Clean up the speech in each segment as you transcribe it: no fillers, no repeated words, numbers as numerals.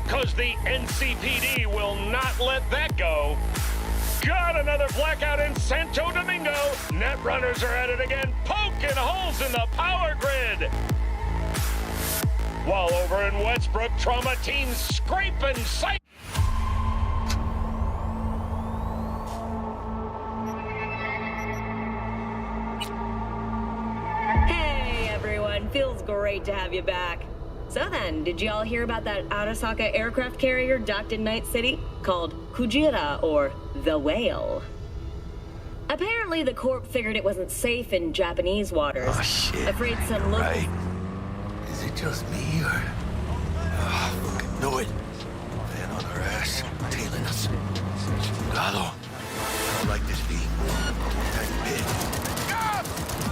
cause the NCPD will not let that go. Got another blackout in Santo Domingo. Netrunners are at it again, poking holes in the power grid. While over in Westbrook, trauma teams scraping sight. Hey everyone, feels great to have you back. So then, did y'all hear about that Arasaka aircraft carrier docked in Night City called Kujira, or the Whale? Apparently the Corp figured it wasn't safe in Japanese waters. Oh shit. Afraid some local... Right. Is it just me, or... Oh, fucking knew it. Man on our ass, tailing us. Chingado. I don't like this beat. Tiny bit. Gas!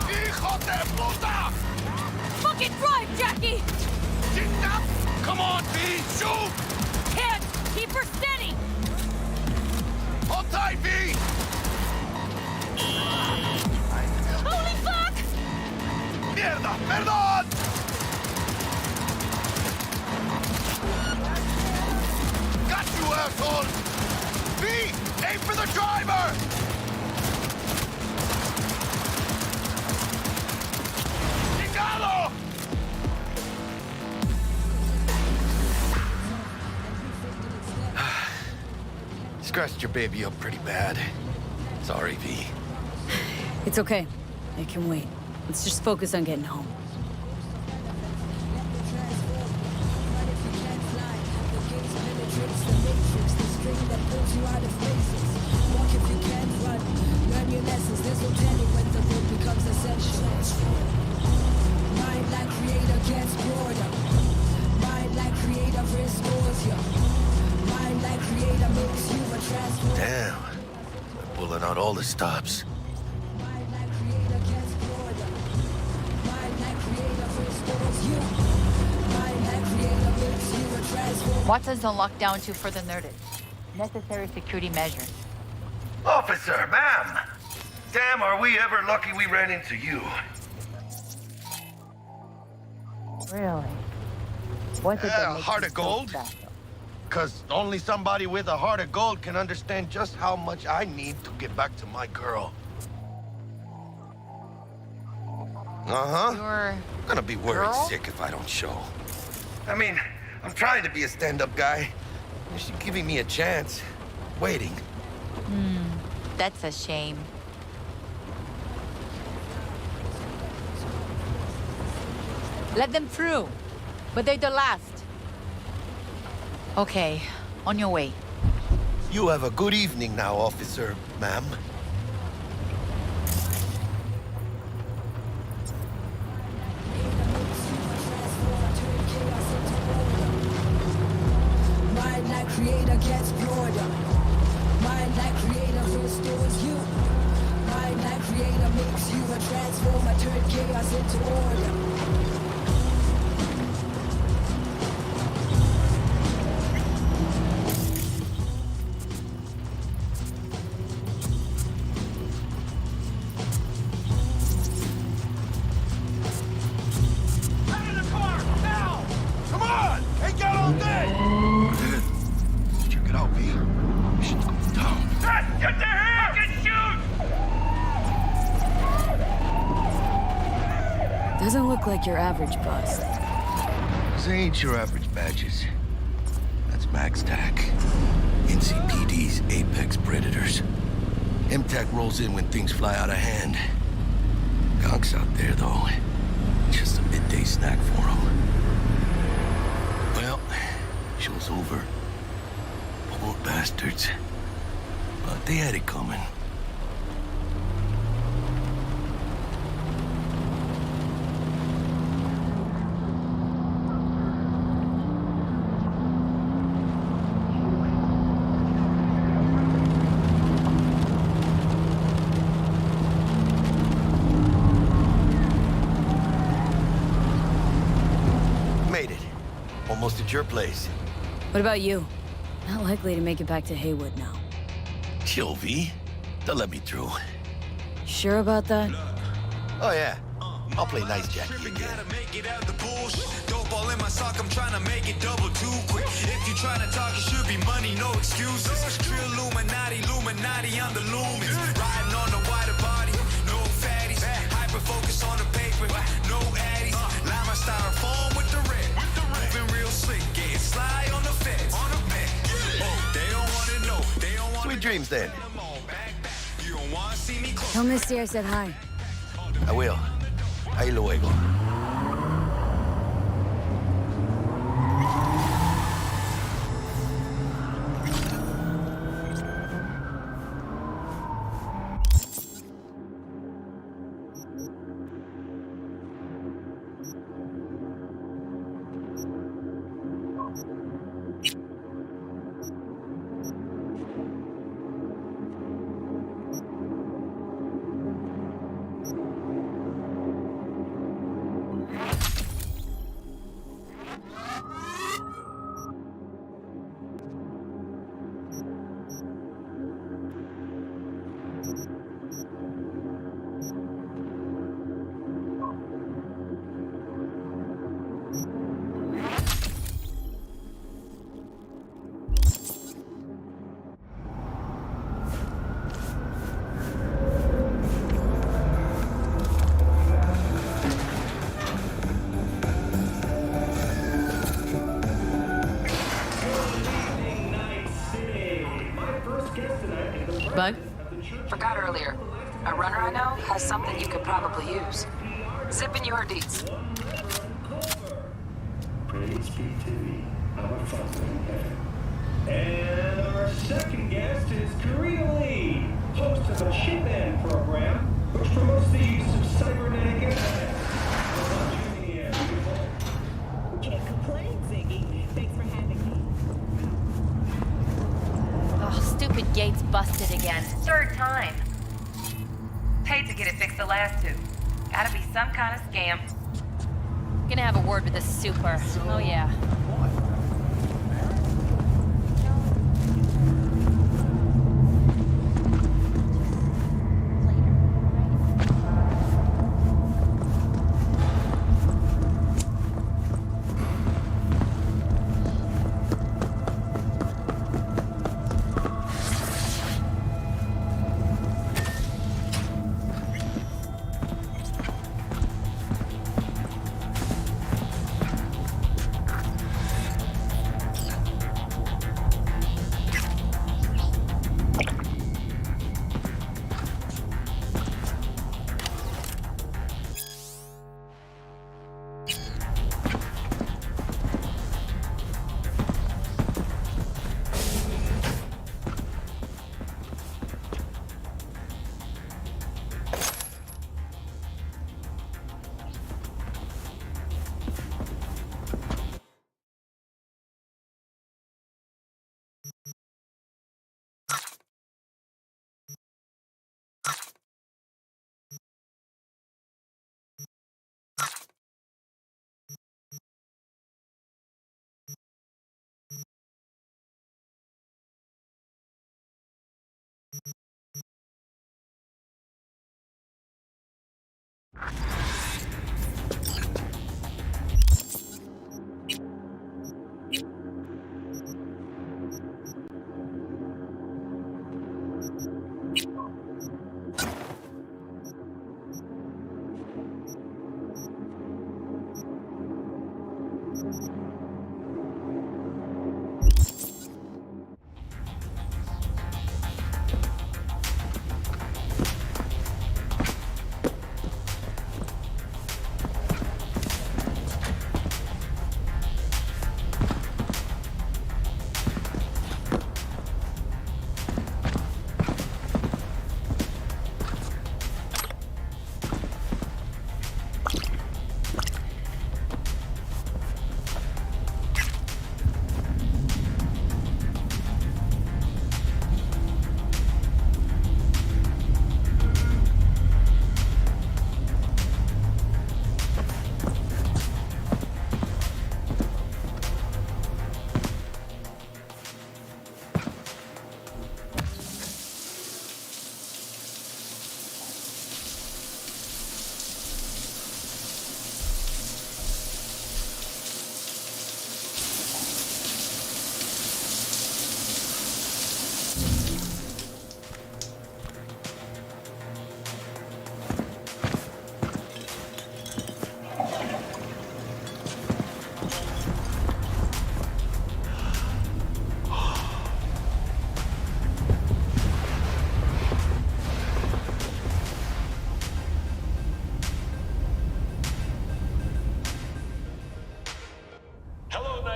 Hijo de puta! Fucking drive, Jackie! Come on, V! Shoot! Can't! Keep her steady! Hold tight, V! Holy fuck! Mierda! Perdón! Got you, asshole! V! Aim for the driver! Chingado! Scratched your baby up pretty bad. Sorry, V. It's okay. I can wait. Let's just focus on getting home. Damn. They're pulling out all the stops. Watson's on lockdown too further noted. Necessary security measures. Officer, ma'am! Damn, are we ever lucky we ran into you. Really? What's it that makes heart you of so gold? special? Because only somebody with a heart of gold can understand just how much I need to get back to my girl. Uh-huh. You're... Gonna be worried girl? sick if I don't show. I mean, I'm trying to be a stand-up guy. She's giving me a chance. Waiting. That's a shame. Let them through. But they're the last. Okay, on your way. You have a good evening now, officer, ma'am. Mind like creator gets broader. Mind like creator restores you. Mind like creator makes you a transformer, turn chaos into order. Check it out, V. Shit's going down. Get there! Fucking shoot! Doesn't look like your average bust. These ain't your average badges. That's MaxTac. NCPD's apex predators. MTAC rolls in when things fly out of hand. Gonks out there, though. Just a midday snack for them. Well, show's over. Poor bastards. But they had it coming. Made it. Almost at your place. What about you? Not likely to make it back to Haywood now. Chill, V. They'll let me through. Sure about that? Oh, yeah. I'll play nice Jackie again. Gotta make it out the bullshit. Dope all in my sock, I'm trying to make it double too quick. If you trying to talk, it should be money, no excuses. True Illuminati, Illuminati, I'm the lumens. Riding on the wider body, no fatties. Hyper focus on the paper, no addies. Line my styrofoam with the red. Moving real slick, getting sly on the feds. Oh, they don't wanna know, they don't wanna. Sweet dreams, then. You don't wanna see me close. Tell Misty I said hi. I will. Ahí luego. Bug? Forgot earlier. A runner I know has something you could probably use. Zipping your deets. And our second guest is Karina Lee, host of a chip band program, which promotes the use of cybernetic implants. Can't complain, Ziggy. Thanks for having me. Oh, stupid gate's busted again. Third time. Paid to get it fixed the last two. Gotta be some kind of scam. Gonna have a word with the super. Oh, yeah.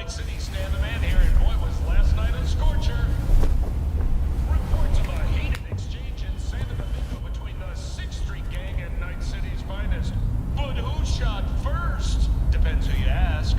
Night City stand a man here, and boy, was last night a scorcher. Reports of a heated exchange in Santa Domingo between the 6th Street gang and Night City's finest. But who shot first? Depends who you ask.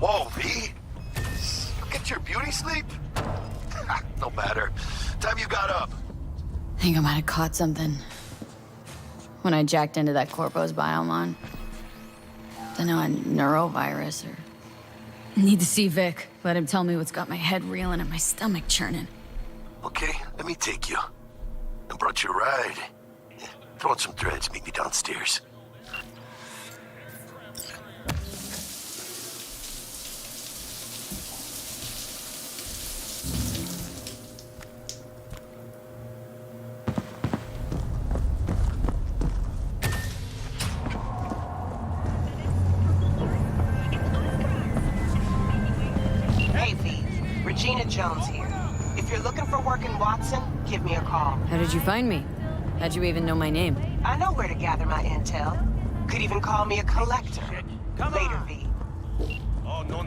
Whoa, V? You get your beauty sleep? No matter. Time you got up. I think I might have caught something. When I jacked into that Corpo's biome on. Don't know, a neurovirus or... Need to see Vic. Let him tell me what's got my head reeling and my stomach churning. Okay, let me take you. I brought you a ride. Yeah, throw on some threads, meet me downstairs. Jones here. If you're looking for work in Watson, give me a call. How did you find me? How'd you even know my name? I know where to gather my intel. Could even call me a collector. Later, V. Oh, no.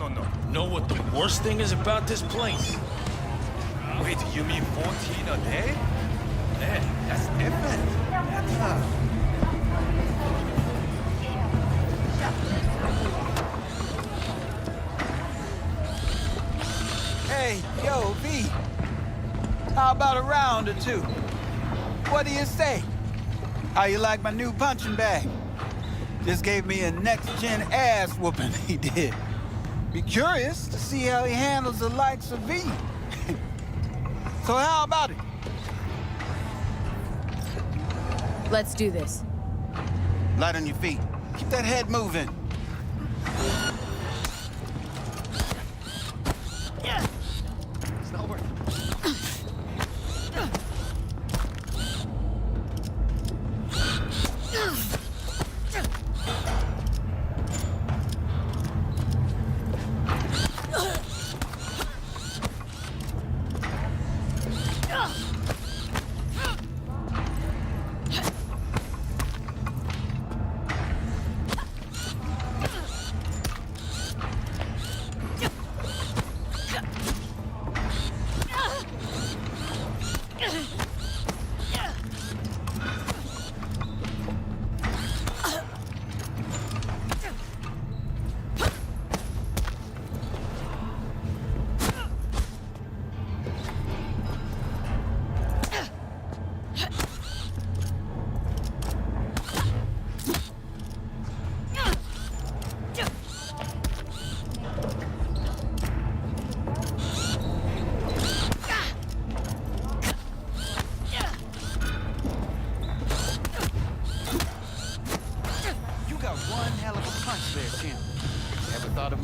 Know what the worst thing is about this place? Wait, you mean 14 a day? Hey, that's different. Hey, yo, V. How about a round or two? What do you say? How you like my new punching bag? Just gave me a next-gen ass whooping, he did. Be curious to see how he handles the likes of V. So how about it? Let's do this. Light on your feet. Keep that head moving. Yeah. It's not working.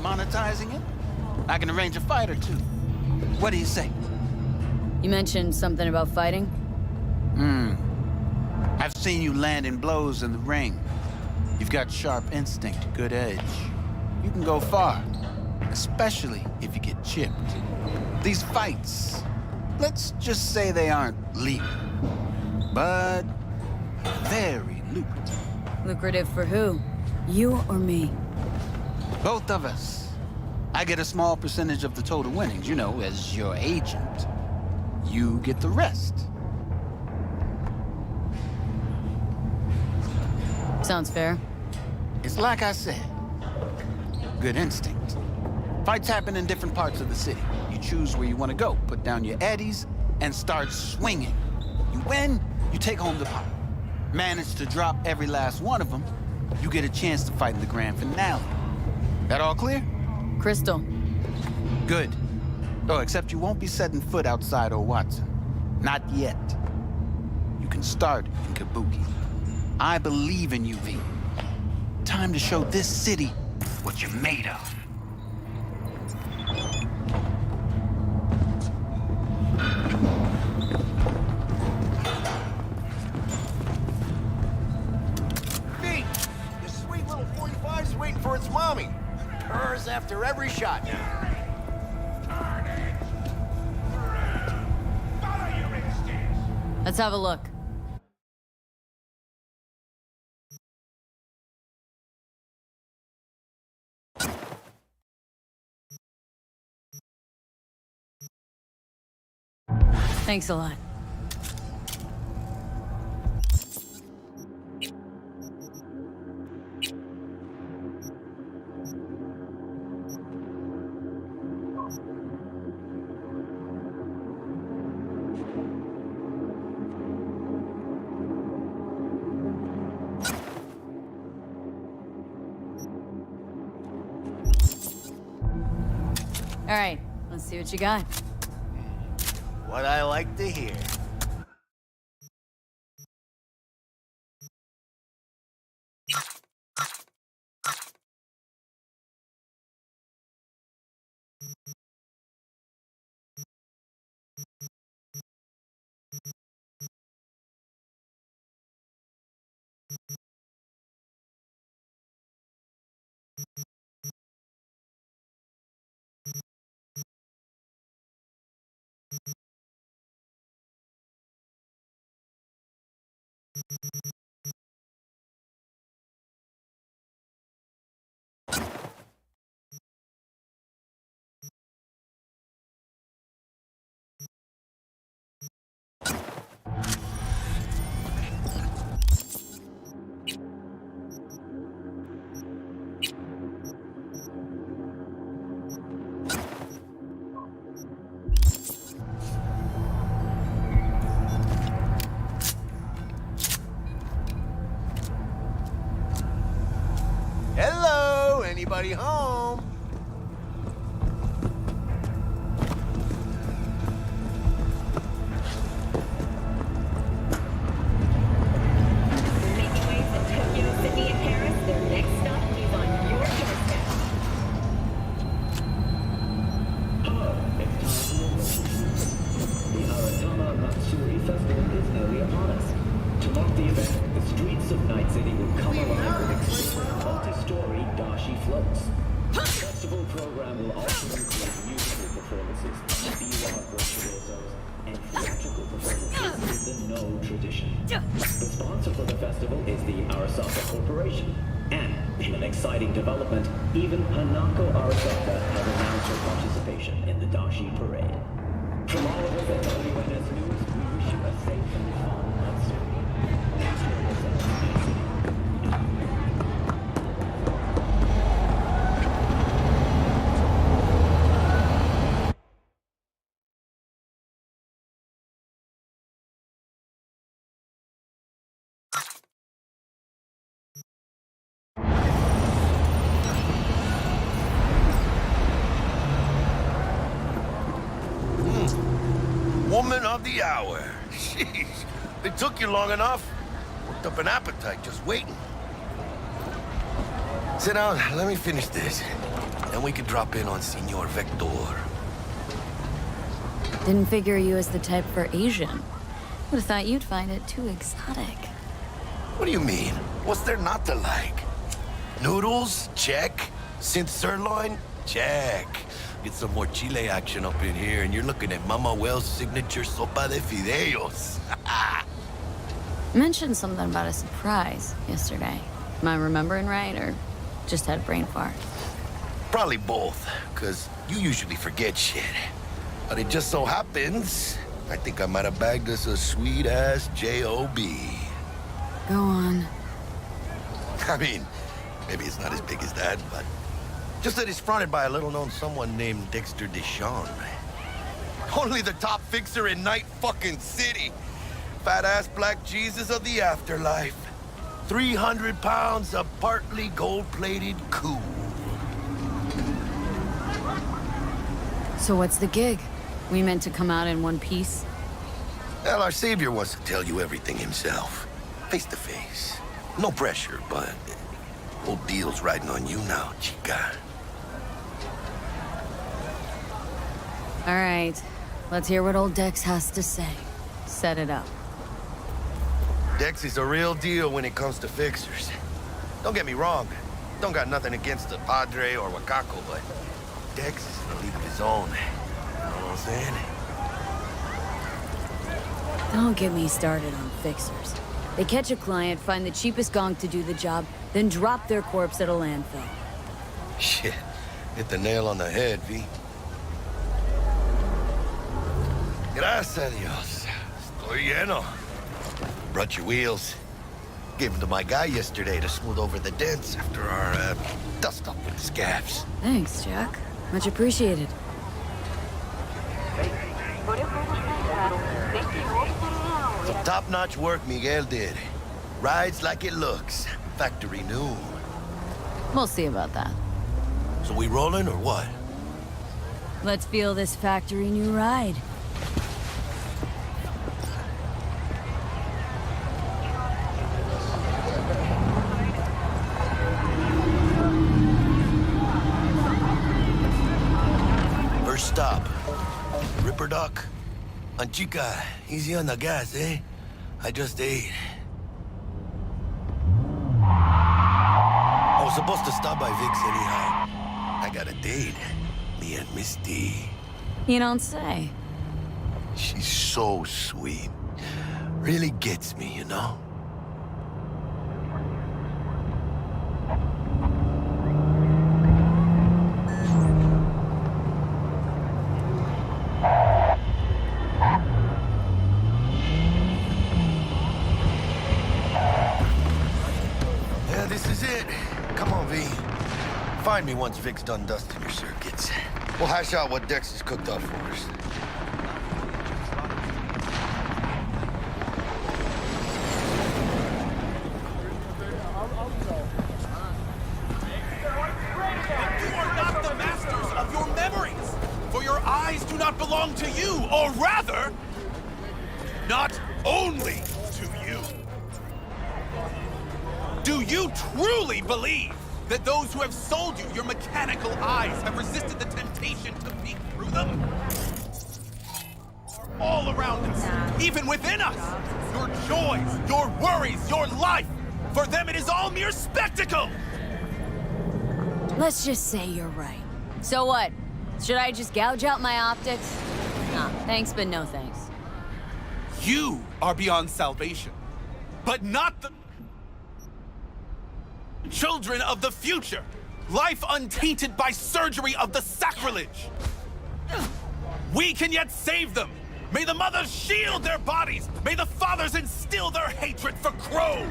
Monetizing it? I can arrange a fight or two. What do you say? You mentioned something about fighting? I've seen you landing blows in the ring. You've got sharp instinct, good edge. You can go far, especially if you get chipped. These fights, let's just say they aren't legal, but very lucrative. Lucrative for who? You or me? Both of us. I get a small percentage of the total winnings, you know, as your agent. you get the rest. Sounds fair. It's like I said. Good instinct. Fights happen in different parts of the city. You choose where you want to go, put down your eddies, and start swinging. You win, you take home the pot. Manage to drop every last one of them, you get a chance to fight in the grand finale. That all clear? Crystal. Good. Oh, except you won't be setting foot outside O. Watson. Not yet. You can start in Kabuki. I believe in you, V. Time to show this city what you're made of. V, this sweet little 45 is waiting for its mommy. Purrs after every shot. Let's have a look. Thanks a lot. All right, let's see what you got. What I like to hear. Hello, anybody home? Making waves in Tokyo, Sydney, and Paris, their next stop is on your doorstep. The Aratama Matsuri Festival is nearly upon us. To mark the event, the streets of Night City will come alive with exquisite multi-story Dashi floats. The festival program will also include musical performances, B-Rock virtuosos, and theatrical performances in the No tradition. The sponsor for the festival is the Arasaka Corporation. And, in an exciting development, even Hanako Arasaka has announced her participation in the Dashi Parade. From all of us at WNS News, we wish you a safe and fun Matsuri. Thanks for listening. Woman of the hour. Jeez, it took you long enough. Worked up an appetite just waiting. Sit down, let me finish this. Then we can drop in on Senor Vector. Didn't figure you as the type for Asian. Would've thought you'd find it too exotic. What do you mean? What's there not to like? Noodles? Check. Synth sirloin? Check. Get some more chile action up in here, and you're looking at Mama Wells' signature sopa de fideos. Mentioned something about a surprise yesterday. Am I remembering right, or just had a brain fart? Probably both, because you usually forget shit. But it just so happens I think I might have bagged us a sweet-ass J.O.B. Go on. I mean, maybe it's not as big as that, but just that it's fronted by a little-known someone named Dexter Deshawn. Only the top fixer in Night fucking City. Fat-ass black Jesus of the afterlife. 300 pounds of partly gold-plated cool. So what's the gig? We meant to come out in one piece? Well, our savior wants to tell you everything himself. Face to face. No pressure, but whole deal's riding on you now, chica. All right. Let's hear what old Dex has to say. Set it up. Dex is a real deal when it comes to fixers. Don't get me wrong. Don't got nothing against the Padre or Wakako, but Dex is in a league of his own. You know what I'm saying? Don't get me started on fixers. They catch a client, find the cheapest gong to do the job, then drop their corpse at a landfill. Shit. Hit the nail on the head, V. Gracias a Dios. Estoy lleno. Brought your wheels. Gave them to my guy yesterday to smooth over the dents after our dust up with the scabs. Thanks, Jack. Much appreciated. Some top-notch work Miguel did. Rides like it looks. Factory new. We'll see about that. So we rolling or what? Let's feel this factory new ride. First stop. Ripper Dock. And chica, easy on the gas, eh? I just ate. I was supposed to stop by Vic's anyhow. I got a date. Me and Misty. You don't say. She's so sweet. Really gets me, you know? Yeah, this is it. Come on, V. Find me once Vic's done dusting your circuits. We'll hash out what Dex has cooked up for us. You are not the masters of your memories, for your eyes do not belong to you, or rather, not only to you. Do you truly believe that those who have sold you your mechanical eyes have resisted the temptation to peek through them? All around us, even within us, your joys, your worries, your life, for them it is all mere spectacle! Let's just say you're right. So what? Should I just gouge out my optics? Nah, thanks, but no thanks. You are beyond salvation, but not the children of the future. Life untainted by surgery of the sacrilege. We can yet save them. May the mothers shield their bodies. May the fathers instill their hatred for Crow.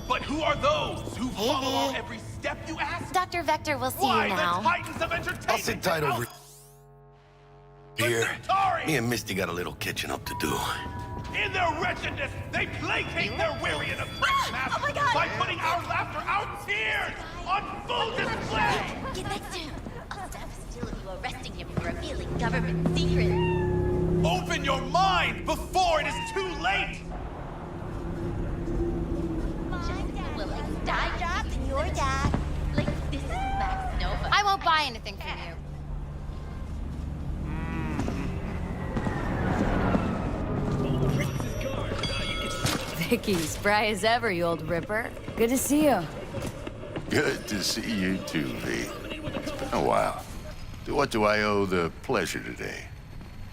But who are those who follow our every step, you ask? Dr. Vector will see Why, you now. the titans of entertainment? I'll sit tight over here. Me and Misty got a little catching up to do. In their wretchedness, they placate their weary and oppressed masters by putting our laughter, our tears, on full display! Get next to him. I'll stop still if you arresting him for revealing government secrets. Open your mind before it is too late! Well, like die jobs and your dad. Like, this is Max Nova. I won't buy anything from you. Vicky, spry as ever, you old ripper. Good to see you. Good to see you too, V. It's been a while. To what do I owe the pleasure today?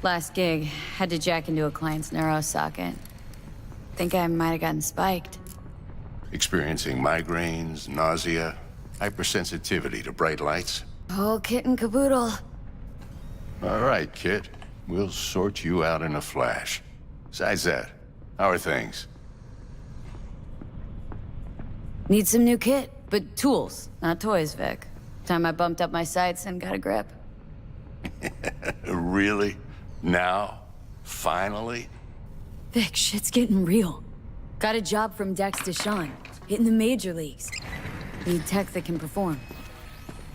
Last gig, had to jack into a client's neuro socket. Think I might have gotten spiked. Experiencing migraines, nausea, hypersensitivity to bright lights? Whole kit and caboodle. All right, kid. We'll sort you out in a flash. Besides that, how are things? Need some new kit, but tools, not toys, Vic. Time I bumped up my sights and got a grip. Really? Now? Finally? Vic, shit's getting real. Got a job from Deshawn, hitting the major leagues. Need tech that can perform.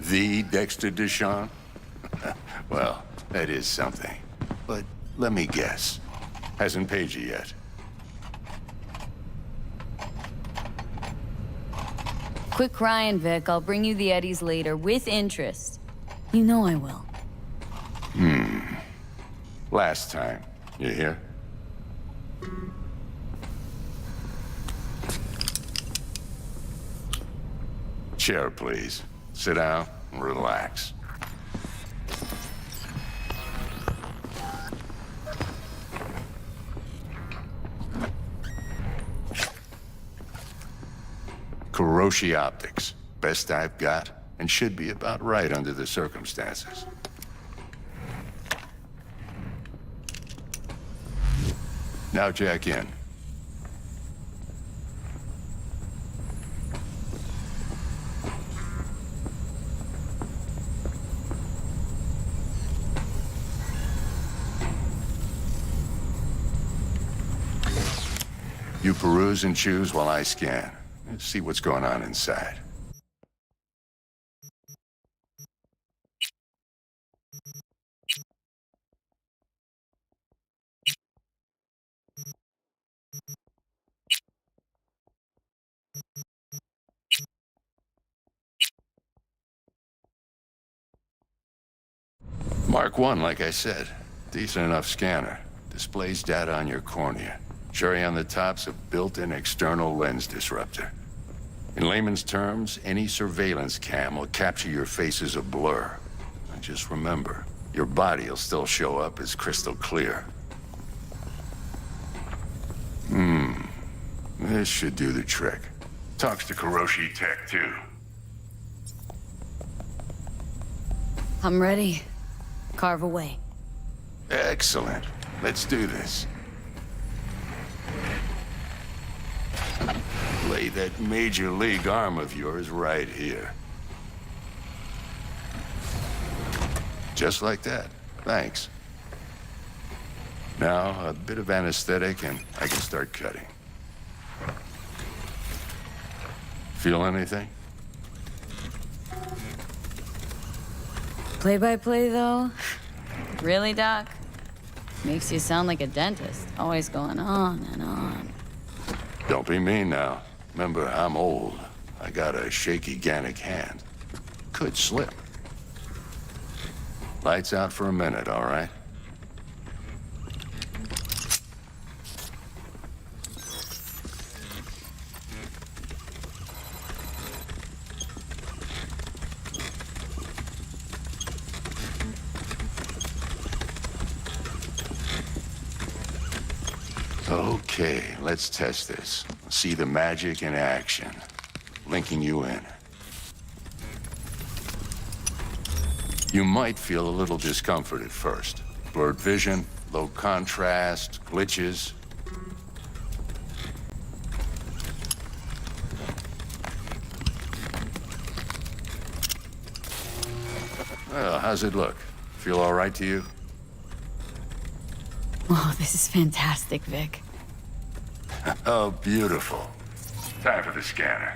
The Dexter Deshawn? Well, that is something. But let me guess. Hasn't paid you yet. Quit crying, Vic. I'll bring you the Eddies later, with interest. You know I will. Last time. You hear? Chair, please. Sit down and relax. Kuroshi Optics. Best I've got, and should be about right under the circumstances. Now jack in. You peruse and choose while I scan. See what's going on inside. Mark 1, like I said. Decent enough scanner. Displays data on your cornea. Cherry on the top's a built-in external lens disruptor. In layman's terms, any surveillance cam will capture your face as a blur. And just remember, your body will still show up as crystal clear. This should do the trick. Talks to Kuroshi Tech, too. I'm ready. Carve away. Excellent. Let's do this. Lay that major league arm of yours right here. Just like that. Thanks. Now, a bit of anesthetic and I can start cutting. Feel anything? Play-by-play, though? Really, Doc? Makes you sound like a dentist. Always going on and on. Don't be mean now. Remember, I'm old. I got a shaky Gannic hand. Could slip. Lights out for a minute, all right? Okay, let's test this. See the magic in action. Linking you in. You might feel a little discomfort at first. Blurred vision, low contrast, glitches. Well, how's it look? Feel all right to you? Oh, this is fantastic, Vic. Oh, beautiful. Time for the scanner.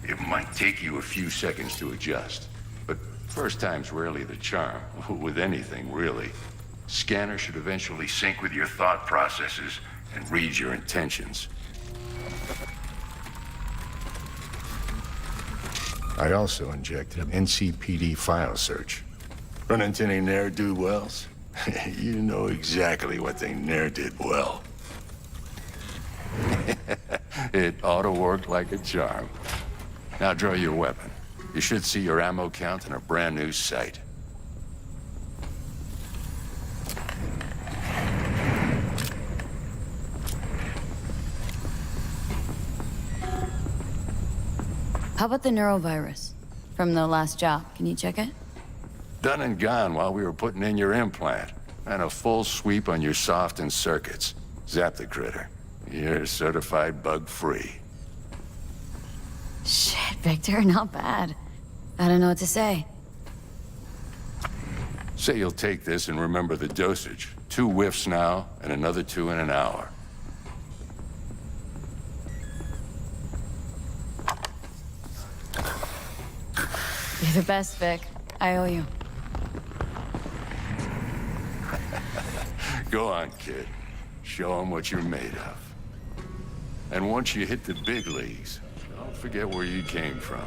It might take you a few seconds to adjust, but first time's rarely the charm, with anything, really. Scanner should eventually sync with your thought processes and read your intentions. I also injected NCPD file search. Run into any ne'er-do-wells? You know exactly what they ne'er did well. It ought to work like a charm. Now draw your weapon. You should see your ammo count in a brand new sight. How about the neurovirus? From the last job, can you check it? Done and gone while we were putting in your implant. and a full sweep on your soft and circuits. Zap the critter. You're certified bug-free. Shit, Victor, not bad. I don't know what to say. Say you'll take this and remember the dosage. 2 whiffs now, and another 2 in an hour. You're the best, Vic. I owe you. Go on, kid. Show them what you're made of. And once you hit the big leagues, don't forget where you came from.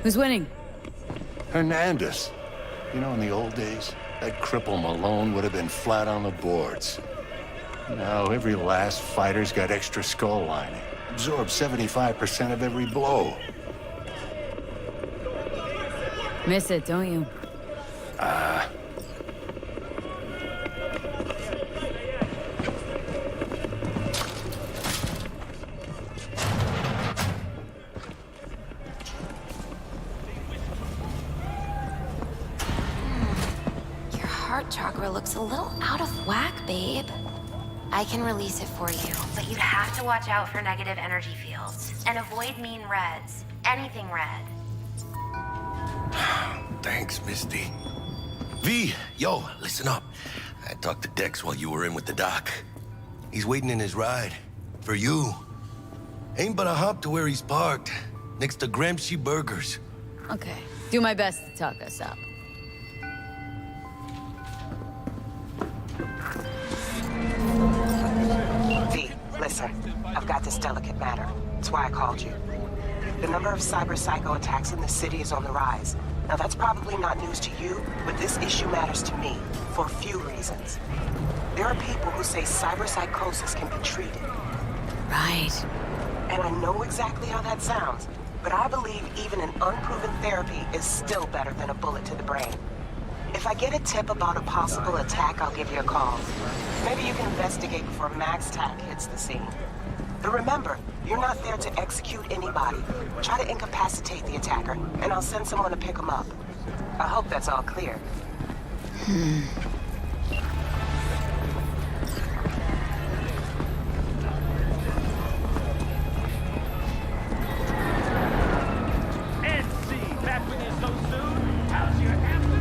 Who's winning? Hernandez. You know, in the old days, that cripple Malone would have been flat on the boards. Now, every last fighter's got extra skull lining. Absorbs 75% of every blow. Miss it, don't you? Your heart chakra looks a little out of whack, babe. I can release it for you, but you'd have to watch out for negative energy fields and avoid mean reds. Anything red. Thanks, Misty. V, yo, listen up. I talked to Dex while you were in with the doc. He's waiting in his ride. For you. Ain't but a hop to where he's parked. Next to Gramsci Burgers. Okay. Do my best to talk us up. V, listen. I've got this delicate matter. That's why I called you. The number of cyber-psycho attacks in the city is on the rise. Now, that's probably not news to you, but this issue matters to me for a few reasons. There are people who say cyberpsychosis can be treated. Right. And I know exactly how that sounds, but I believe even an unproven therapy is still better than a bullet to the brain. If I get a tip about a possible attack, I'll give you a call. Maybe you can investigate before MaxTac hits the scene. But remember, you're not there to execute anybody. Try to incapacitate the attacker, and I'll send someone to pick him up. I hope that's all clear. NC, back with you so soon? How's your hamster?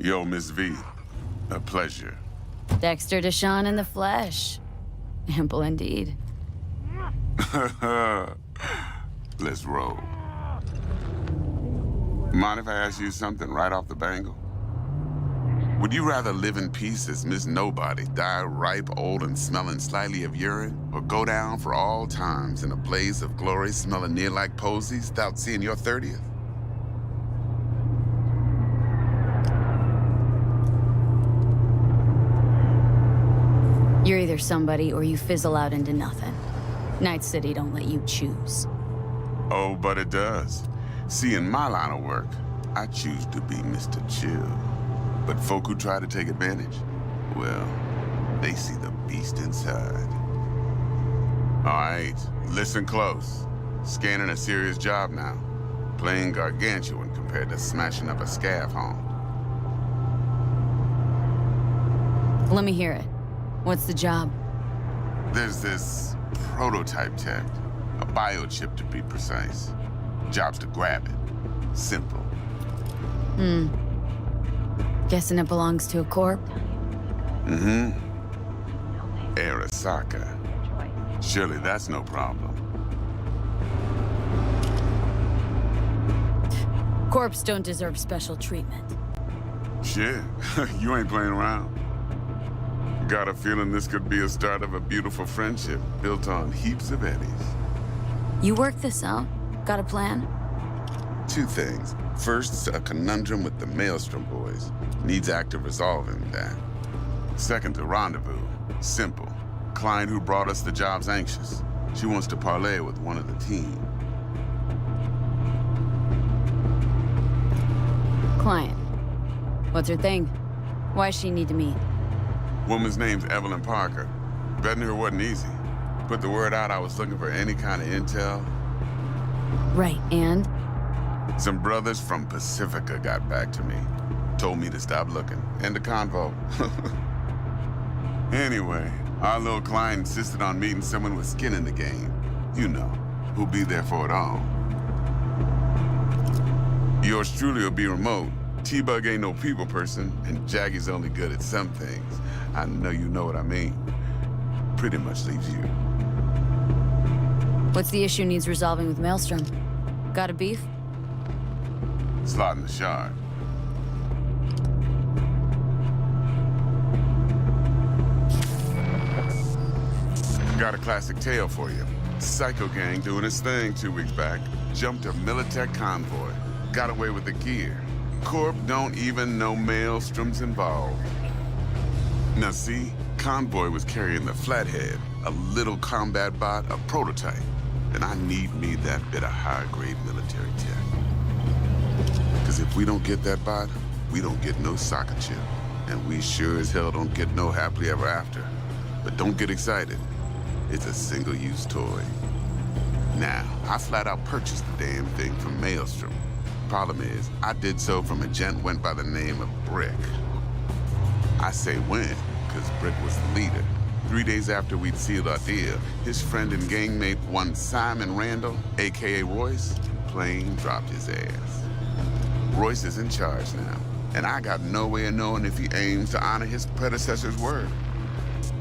Yo, Miss V. A pleasure. Dexter Deshawn in the flesh. Ample indeed. Let's roll. Mind if I ask you something right off the bangle? Would you rather live in peace as Miss Nobody, die ripe, old, and smelling slightly of urine, or go down for all times in a blaze of glory smelling near like posies without seeing your 30th? You're either somebody or you fizzle out into nothing. Night City don't let you choose. Oh, but it does. See, in my line of work, I choose to be Mr. Chill. But folk who try to take advantage, well, they see the beast inside. All right, listen close. Scanning a serious job now. Playing gargantuan compared to smashing up a scav home. Let me hear it. What's the job? There's this prototype tech, a biochip to be precise. Job's to grab it. Simple. Guessing it belongs to a corp? Mm-hmm. Arasaka. Surely that's no problem. Corps don't deserve special treatment. Shit, you ain't playing around. Got a feeling this could be a start of a beautiful friendship built on heaps of eddies. You work this out? Got a plan? Two things. First, a conundrum with the Maelstrom boys. Needs active resolving that. Second, a rendezvous. Simple. Client who brought us the job's anxious. She wants to parlay with one of the team. Client. What's her thing? Why does she need to meet? Woman's name's Evelyn Parker. Betting her wasn't easy. Put the word out I was looking for any kind of intel. Right, and? Some brothers from Pacifica got back to me. Told me to stop looking. End of convo. Anyway, our little client insisted on meeting someone with skin in the game. You know, who'll be there for it all. Yours truly will be remote. T-Bug ain't no people person, and Jackie's only good at some things. I know you know what I mean. Pretty much leaves you. What's the issue needs resolving with Maelstrom? Got a beef? Slot in the shard. Got a classic tale for you. Psycho gang doing its thing 2 weeks back. Jumped a Militech convoy. Got away with the gear. Corp don't even know Maelstrom's involved. Now see, convoy was carrying the Flathead, a little combat bot, a prototype. And I need me that bit of high-grade military tech. Because if we don't get that bot, we don't get no soccer chip. And we sure as hell don't get no happily ever after. But don't get excited. It's a single-use toy. Now, I flat out purchased the damn thing from Maelstrom. Problem is, I did so from a gent went by the name of Brick. I say when, because Brick was the leader. 3 days after we'd sealed our deal, his friend and gangmate, one Simon Randall, a.k.a. Royce, plain dropped his ass. Royce is in charge now, and I got no way of knowing if he aims to honor his predecessor's word.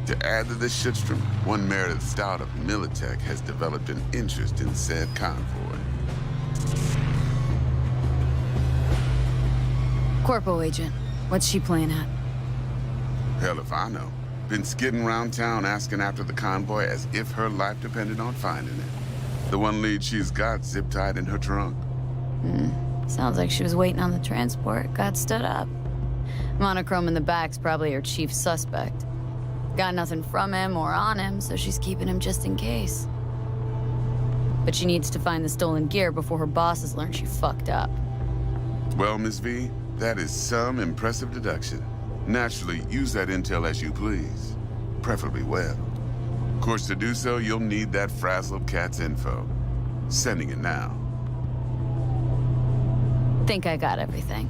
To add to this shitstorm, one Meredith Stout of Militech has developed an interest in said convoy. Corpo agent. What's she playing at? Hell if I know. Been skidding around town asking after the convoy as if her life depended on finding it. The one lead she's got zip-tied in her trunk. Sounds like she was waiting on the transport, got stood up. Monochrome in the back's probably her chief suspect. Got nothing from him or on him, so she's keeping him just in case. But she needs to find the stolen gear before her bosses learn she fucked up. Well, Miss V, that is some impressive deduction. Naturally, use that intel as you please. Preferably well. Of course, to do so, you'll need that frazzled cat's info. Sending it now. Think I got everything.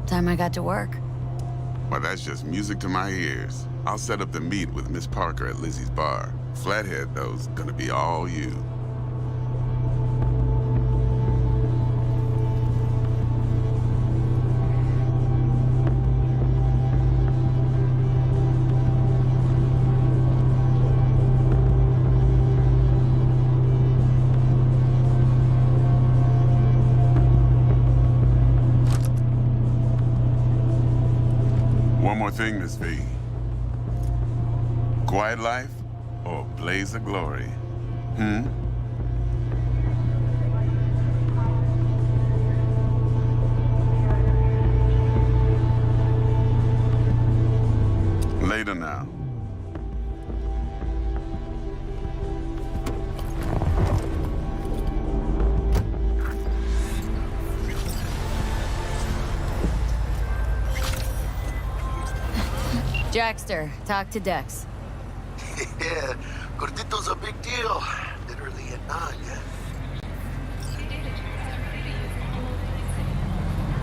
Time I got to work. Well, that's just music to my ears. I'll set up the meet with Miss Parker at Lizzie's bar. Flathead, though's gonna be all you. One more thing, Miss V. Quiet life or blaze of glory? Later now. Jackster, talk to Dex. Yeah, Gordito's a big deal. Literally a Nanya.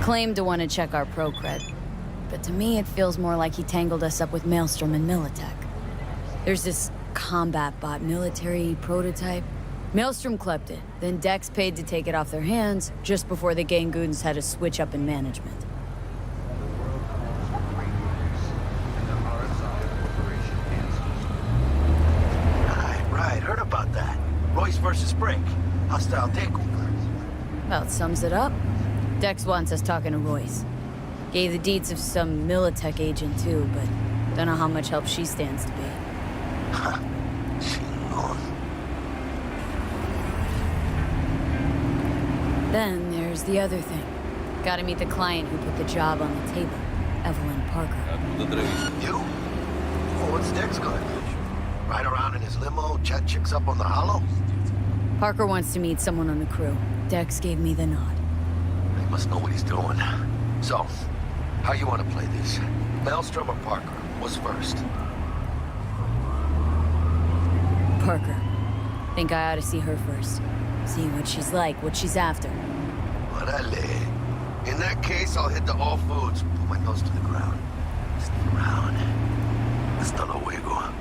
Claimed to want to check our pro cred, but to me it feels more like he tangled us up with Maelstrom and Militech. There's this combat bot military prototype. Maelstrom clept it, then Dex paid to take it off their hands just before the gang goons had a switch up in management. Right, heard about that. Royce versus Brick. Hostile takeover. About sums it up. Dex wants us talking to Royce. Gave the deeds of some Militech agent too, but don't know how much help she stands to be. Then there's the other thing. Gotta meet the client who put the job on the table, Evelyn Parker. You? Oh, what's Dex gonna do? Ride around in his limo, chat chicks up on the hollow? Parker wants to meet someone on the crew. Dex gave me the nod. He must know what he's doing. So, how you want to play this? Maelstrom or Parker? What's first? Parker. Think I ought to see her first. See what she's like, what she's after. Orale. In that case, I'll hit the All Foods. Put my nose to the ground. Sneak around. Hasta luego.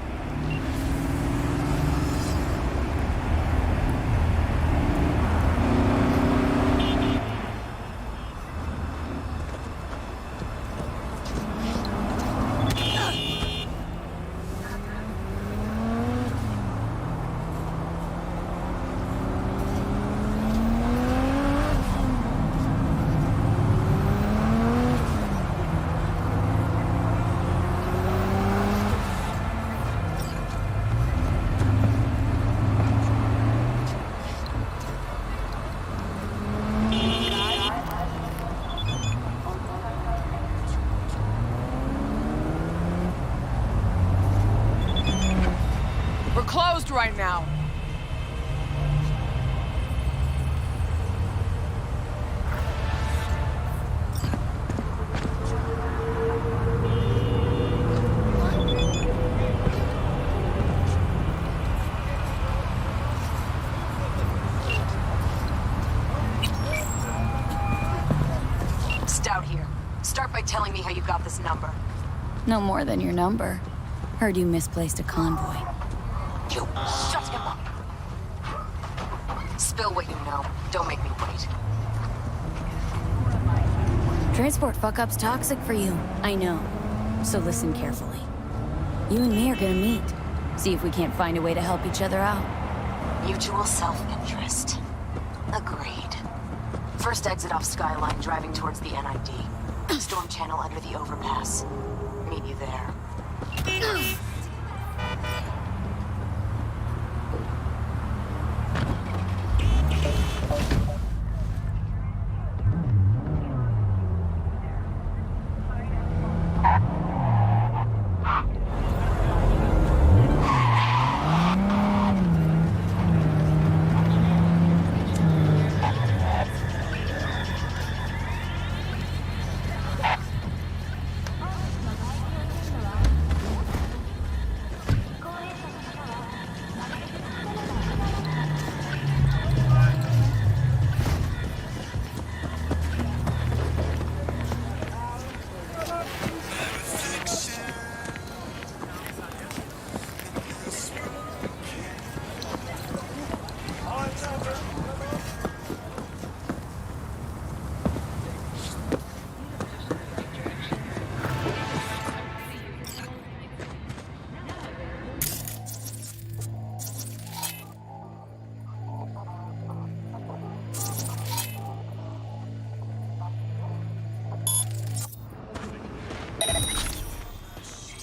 Closed right now. Stout here. Start by telling me how you got this number. No more than your number. Heard you misplaced a convoy. You shut him up. Spill what you know. Don't make me wait. Transport fuck-up's toxic for you. I know. So listen carefully. You and me are gonna meet. See if we can't find a way to help each other out. Mutual self-interest. Agreed. First exit off Skyline, driving towards the NID. Storm channel under the overpass. Meet you there.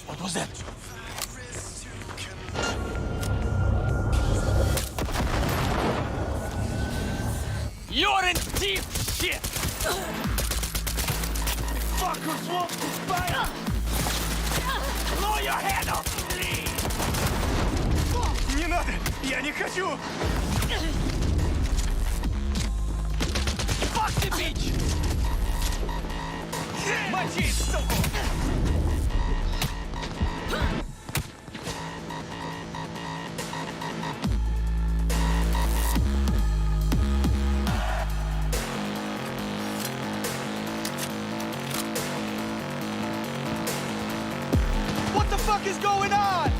What was that? You're in deep shit! Fuckers won't fight! Blow your head off, please! Не надо! Я не хочу! Fuck the bitch! Мочи, суку! What the fuck is going on?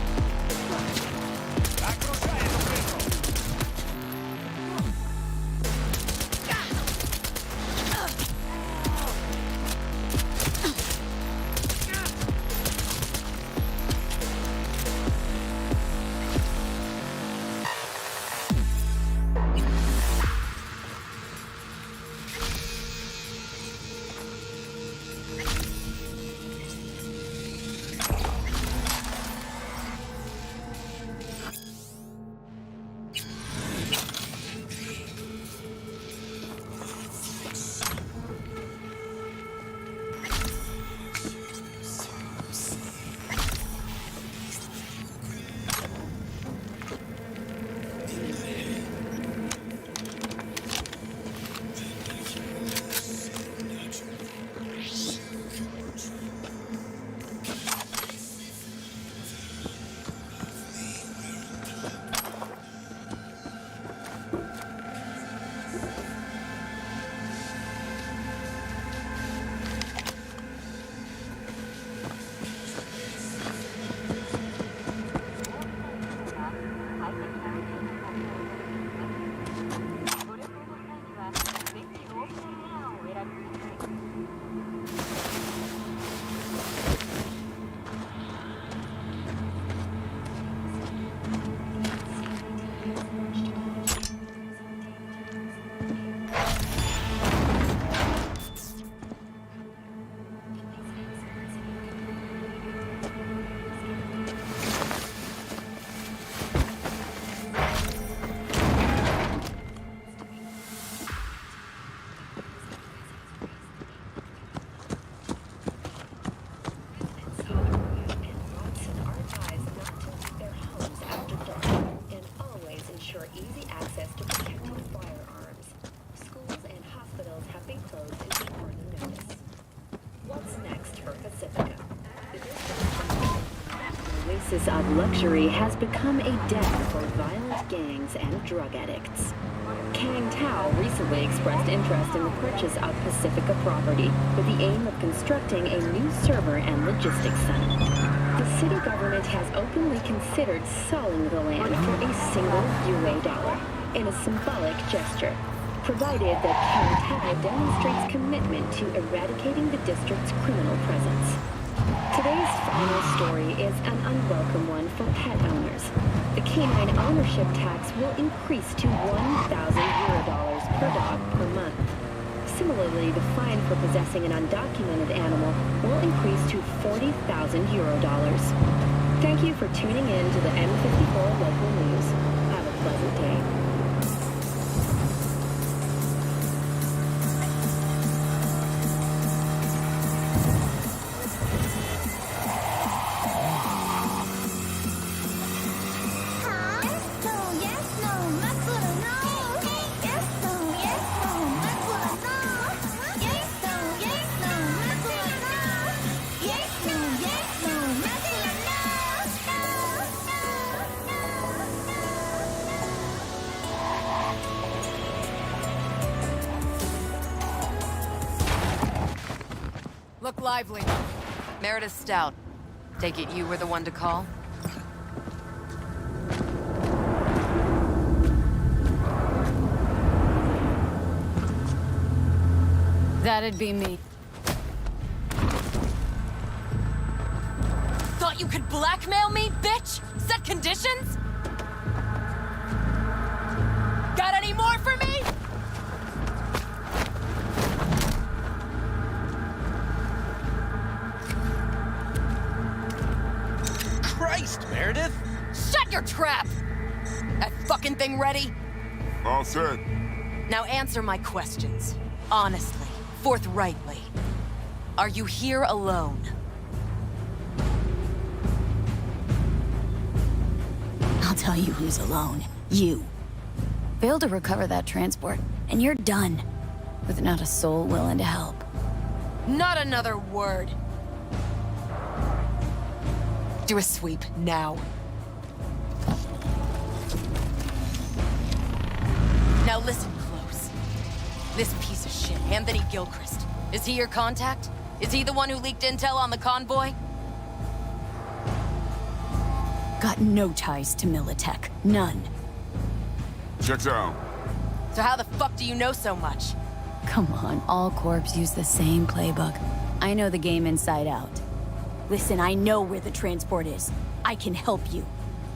purchase of luxury has become a den for violent gangs and drug addicts. Kang Tao recently expressed interest in the purchase of Pacifica property with the aim of constructing a new server and logistics center. The city government has openly considered selling the land for a single UA dollar in a symbolic gesture, provided that Kang Tao demonstrates commitment to eradicating the district's criminal presence. Today's final story is an unwelcome one for pet owners. The canine ownership tax will increase to $1,000 per dog per month. Similarly, the fine for possessing an undocumented animal will increase to €40,000. Thank you for tuning in to the M54 Local News. Have a pleasant day. Look lively. Meredith Stout. Take it you were the one to call? That'd be me. Thought you could blackmail me, bitch? Set conditions? Got any more for me? Christ, Meredith! Shut your trap! That fucking thing ready? All set. Now answer my questions. Honestly, forthrightly. Are you here alone? I'll tell you who's alone. You. Fail to recover that transport, and you're done. With not a soul willing to help. Not another word. Do a sweep, now. Now listen close. This piece of shit, Anthony Gilchrist. Is he your contact? Is he the one who leaked intel on the convoy? Got no ties to Militech. None. Checks out. So how the fuck do you know so much? Come on, all corps use the same playbook. I know the game inside out. Listen, I know where the transport is. I can help you.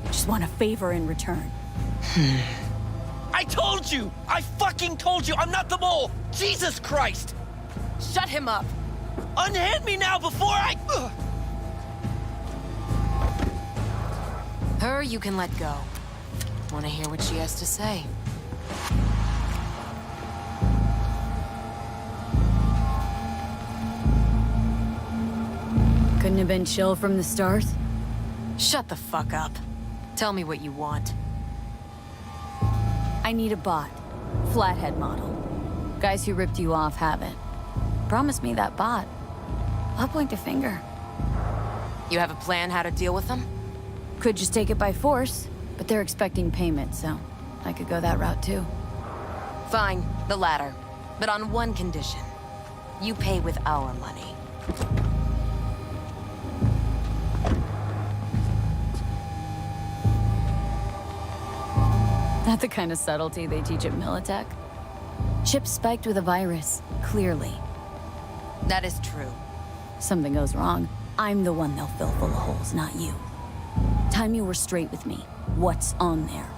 Just want a favor in return. I told you! I fucking told you! I'm not the mole! Jesus Christ! Shut him up! Unhand me now before I... Her you can let go. Want to hear what she has to say? Couldn't have been chill from the start? Shut the fuck up. Tell me what you want. I need a bot. Flathead model. Guys who ripped you off have it. Promise me that bot. I'll point a finger. You have a plan how to deal with them? Could just take it by force, but they're expecting payment, so I could go that route too. Fine, the latter. But on one condition. You pay with our money. Not the kind of subtlety they teach at Militech. Chip spiked with a virus, clearly. That is true. Something goes wrong, I'm the one they'll fill full of holes, not you. Time you were straight with me. What's on there?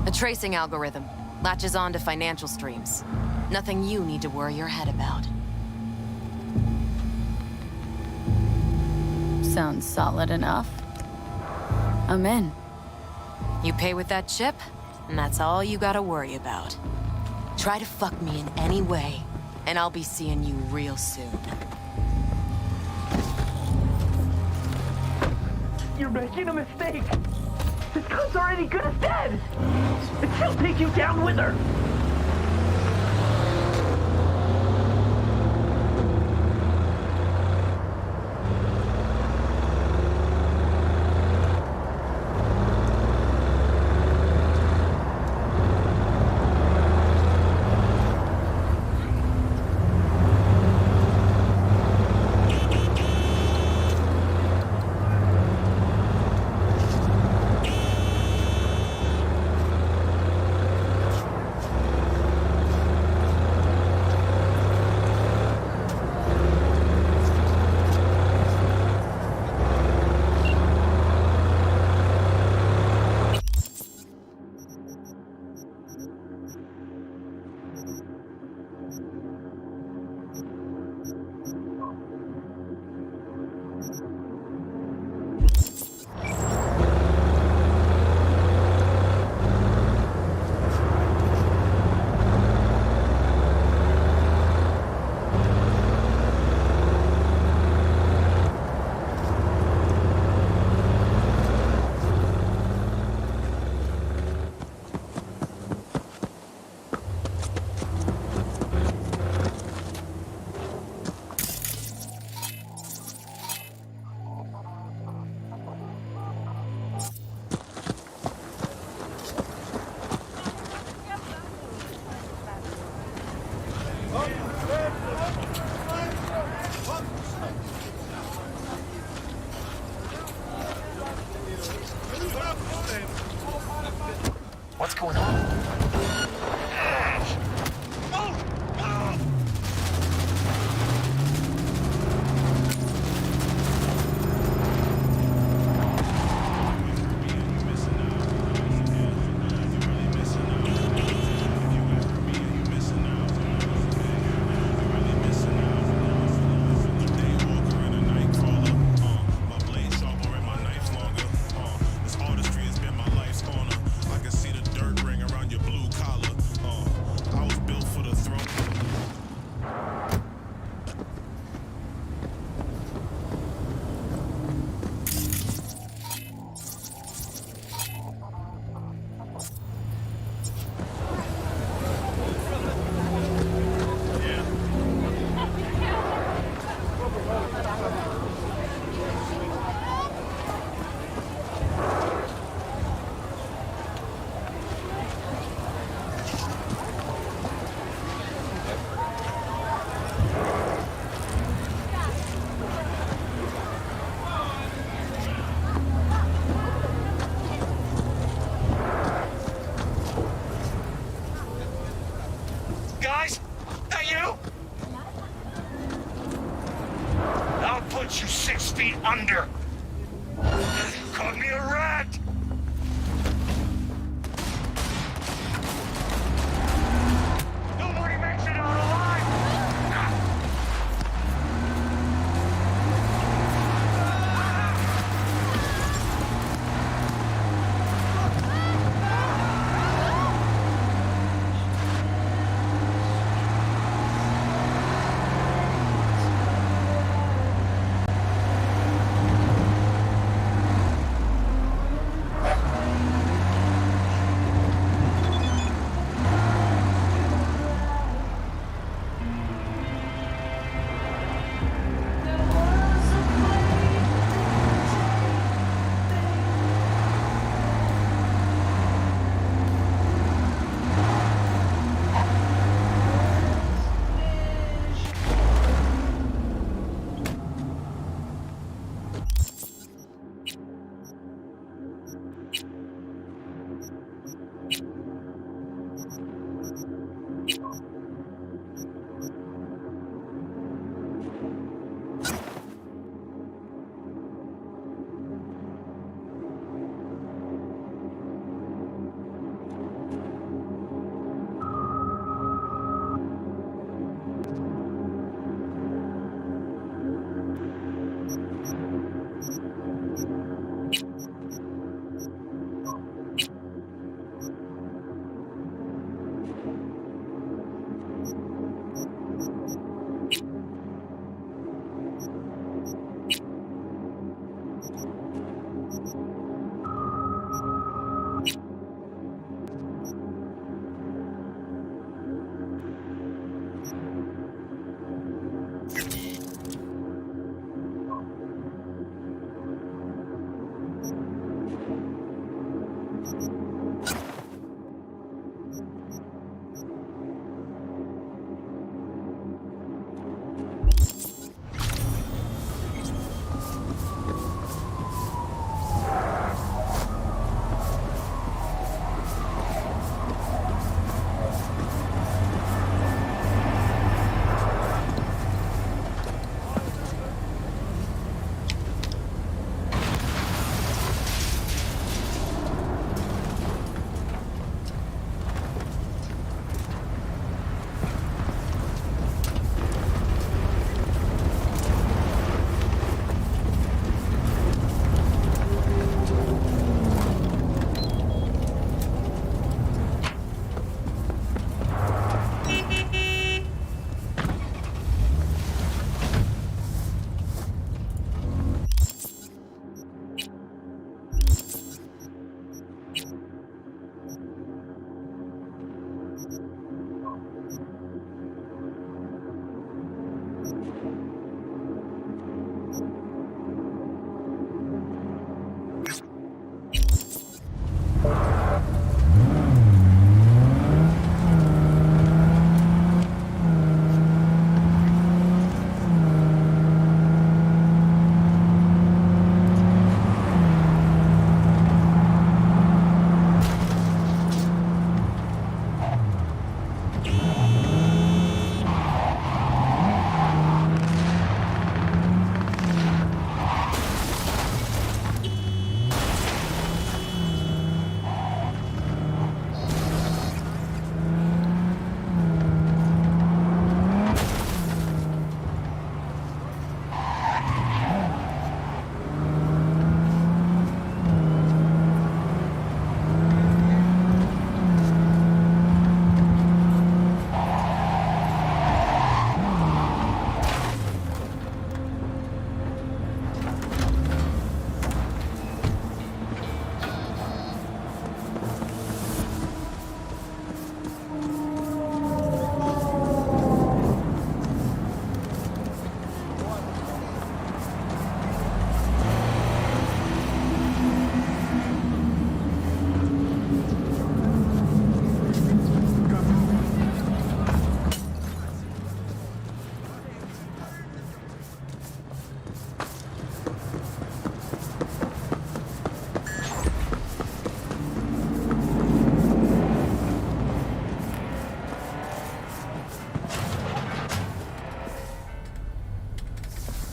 A tracing algorithm. Latches on to financial streams. Nothing you need to worry your head about. Sounds solid enough. I'm in. You pay with that chip, and that's all you gotta worry about. Try to fuck me in any way, and I'll be seeing you real soon. You're making a mistake. This gun's already good as dead. And she'll take you down with her. Guys, that you? I'll put you 6 feet under. Call me a rat. Nobody makes it out alive.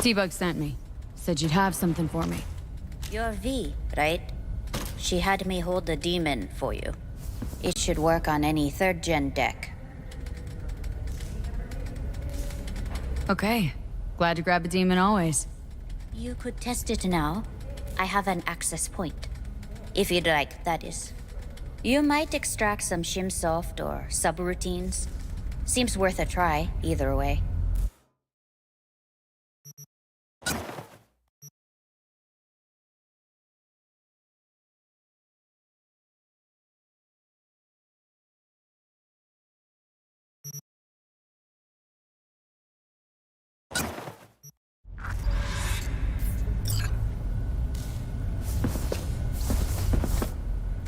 T-Bug sent me. Said you'd have something for me. You're V, right? She had me hold the demon for you. It should work on any 3rd-gen deck. Okay. Glad to grab a demon always. You could test it now. I have an access point. If you'd like, that is. You might extract some shimsoft or subroutines. Seems worth a try, either way.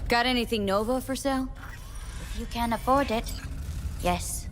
Got anything Nova for sale? If you can afford it, yes.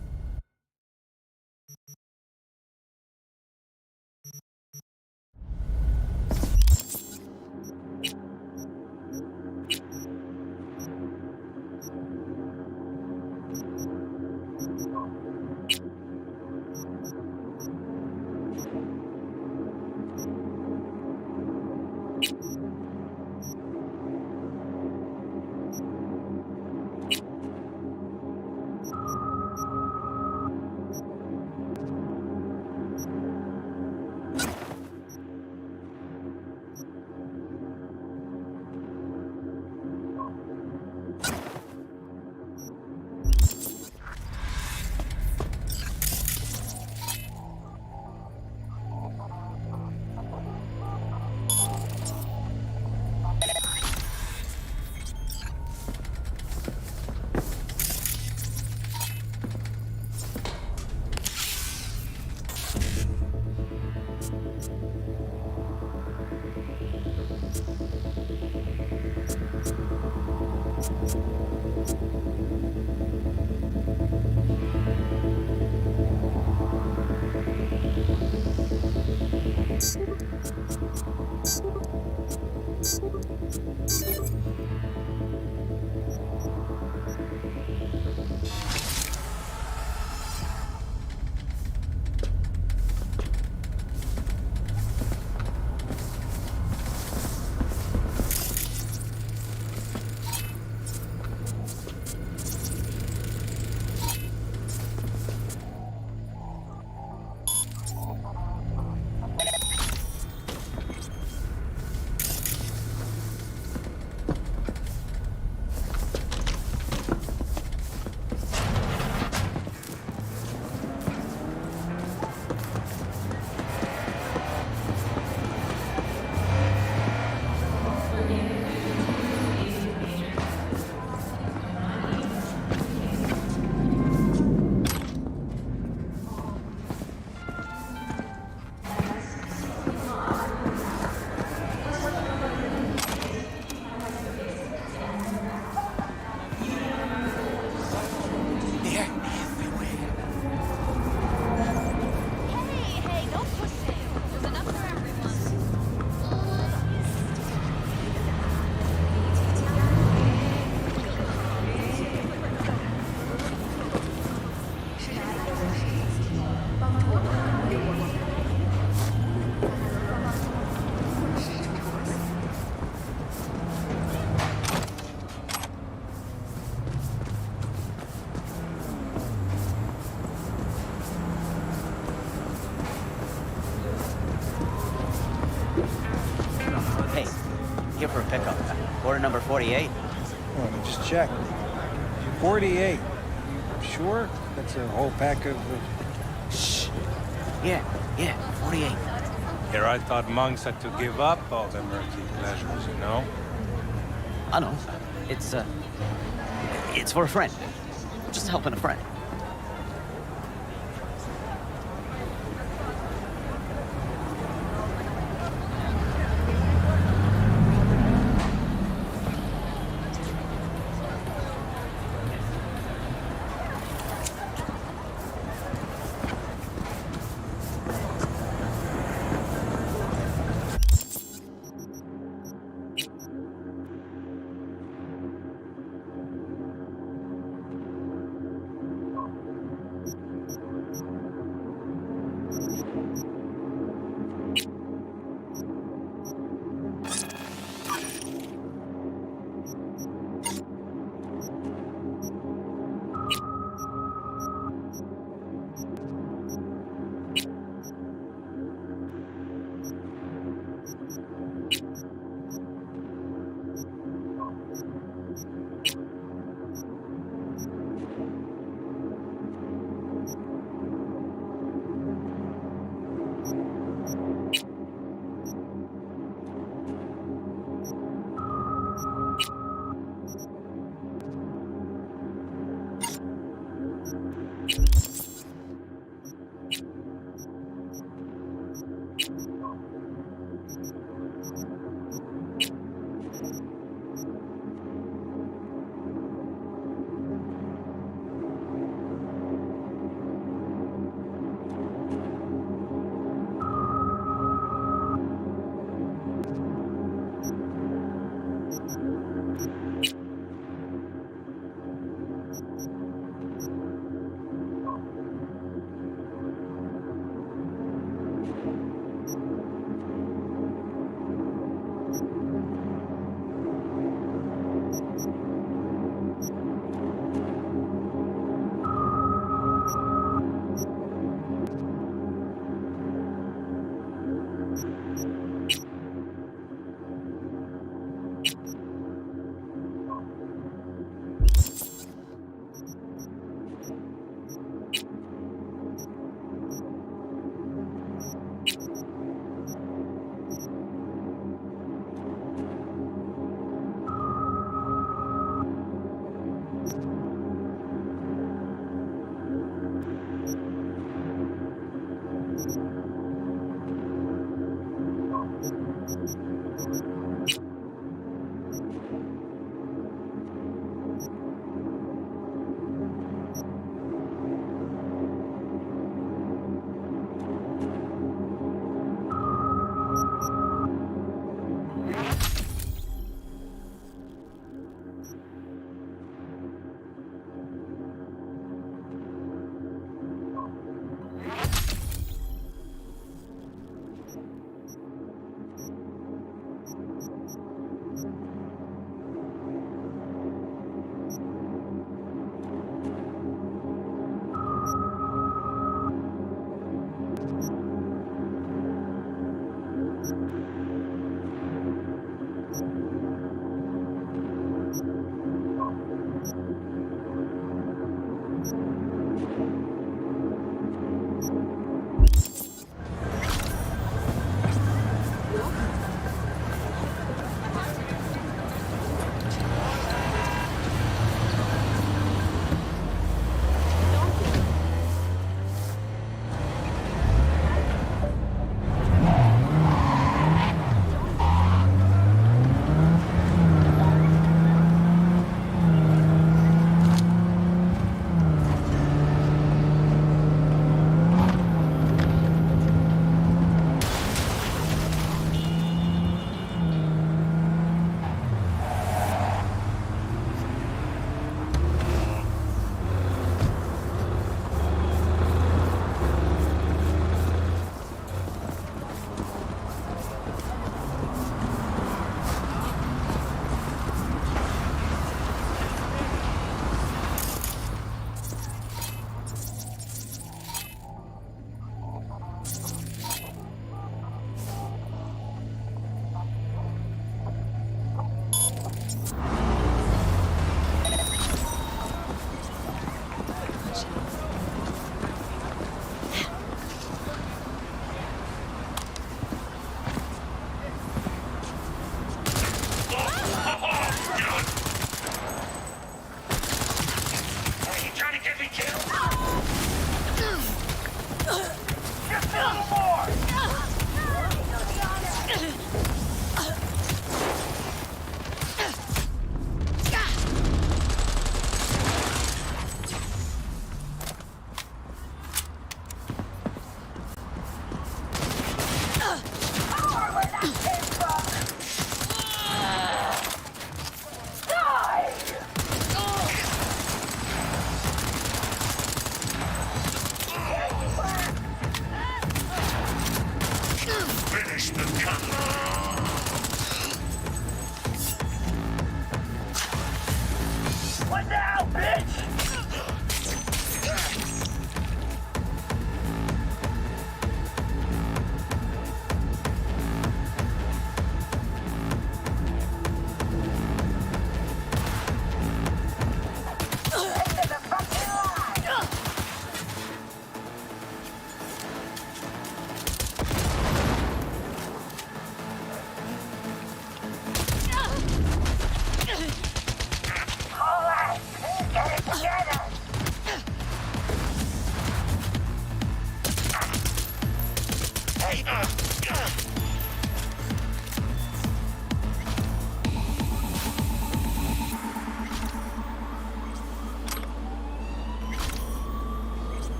Here for a pickup. Order number 48. Oh, let me just check. 48. You sure? That's a whole pack of... Shh. Yeah, 48. Here I thought monks had to give up all their murky pleasures, you know? I know. It's for a friend. Just helping a friend.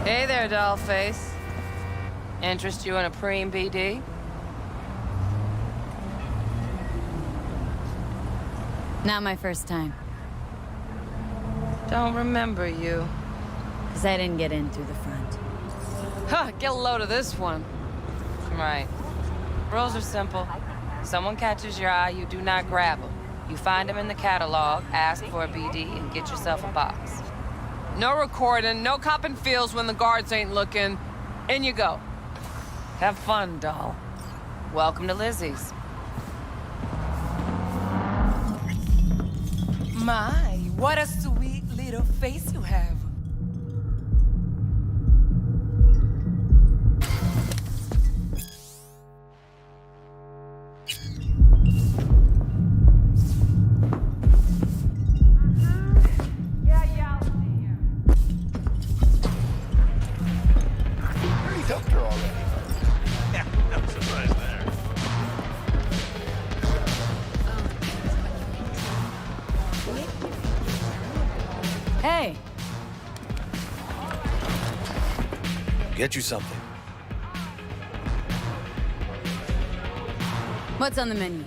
Hey there, dollface. Interest you in a preem BD? Not my first time. Don't remember you. Because I didn't get in through the front. Huh, get a load of this one. Right. Rules are simple. Someone catches your eye, you do not grab them. You find them in the catalog, ask for a BD, and get yourself a box. No recording, no copping feels when the guards ain't looking. In you go. Have fun, doll. Welcome to Lizzie's. My, what a sweet little face you have. Hey! Get you something. What's on the menu?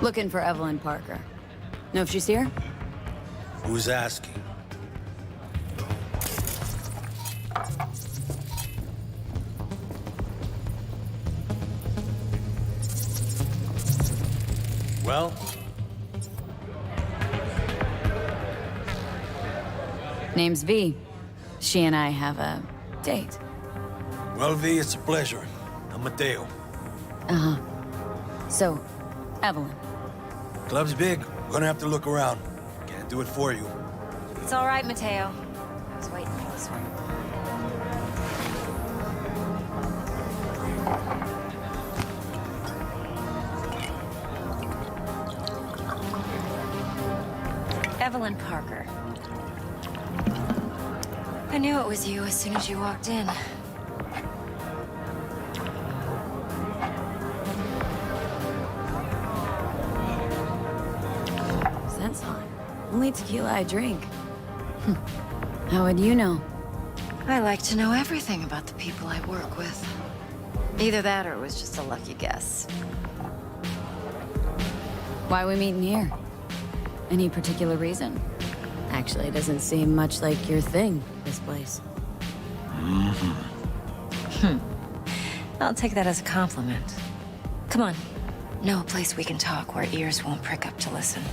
Looking for Evelyn Parker. Know if she's here? Who's asking? Well? Name's V. She and I have a date. Well, V, it's a pleasure. I'm Mateo. Uh-huh. So, Evelyn. Club's big. Gonna have to look around. Can't do it for you. It's all right, Mateo. I was waiting for this one. Evelyn Parker. I knew it was you as soon as you walked in. That's not. Only tequila I drink. How would you know? I like to know everything about the people I work with. Either that or it was just a lucky guess. Why are we meeting here? Any particular reason? Actually, it doesn't seem much like your thing, this place. I'll take that as a compliment. Come on. Know a place we can talk where ears won't prick up to listen.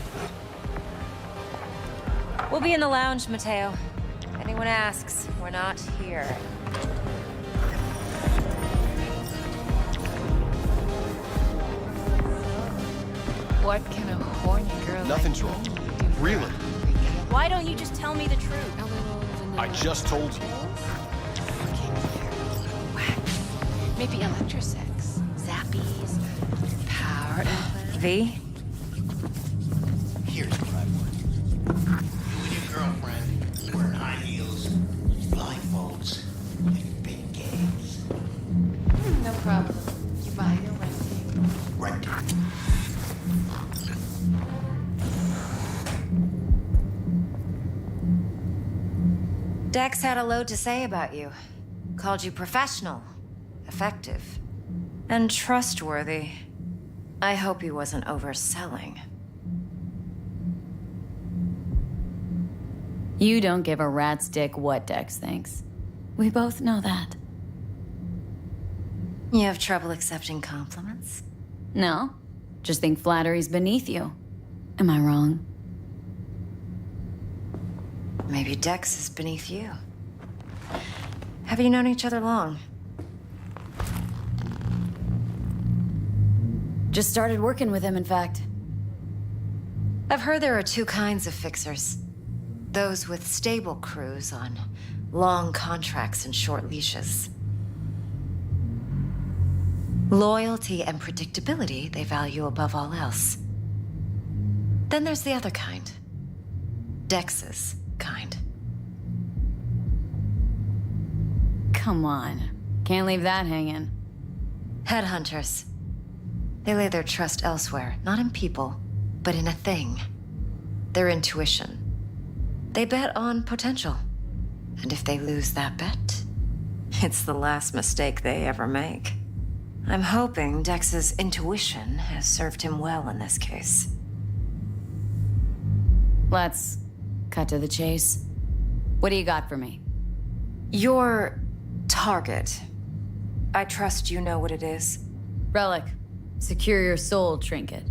We'll be in the lounge, Mateo. If anyone asks, we're not here. What can a horny girl Nothing's wrong. Really? Why don't you just tell me the truth? I just told you. Maybe electrosex, zappies, power. V? Here's what I want. You and your girlfriend wearing high heels, blindfolds, and big games. No problem. You buy or renting? Renting. Dex had a load to say about you. Called you professional, effective, and trustworthy. I hope he wasn't overselling. You don't give a rat's dick what Dex thinks. We both know that. You have trouble accepting compliments? No, just think flattery's beneath you. Am I wrong? Maybe Dex is beneath you. Have you known each other long? Just started working with him, in fact. I've heard there are two kinds of fixers. Those with stable crews on long contracts and short leashes. Loyalty and predictability they value above all else. Then there's the other kind. Dex's kind. Come on. Can't leave that hanging. Headhunters. They lay their trust elsewhere, not in people, but in a thing. Their intuition. They bet on potential. And if they lose that bet, it's the last mistake they ever make. I'm hoping Dex's intuition has served him well in this case. Let's cut to the chase. What do you got for me? Your target. I trust you know what it is. Relic. Secure your soul trinket.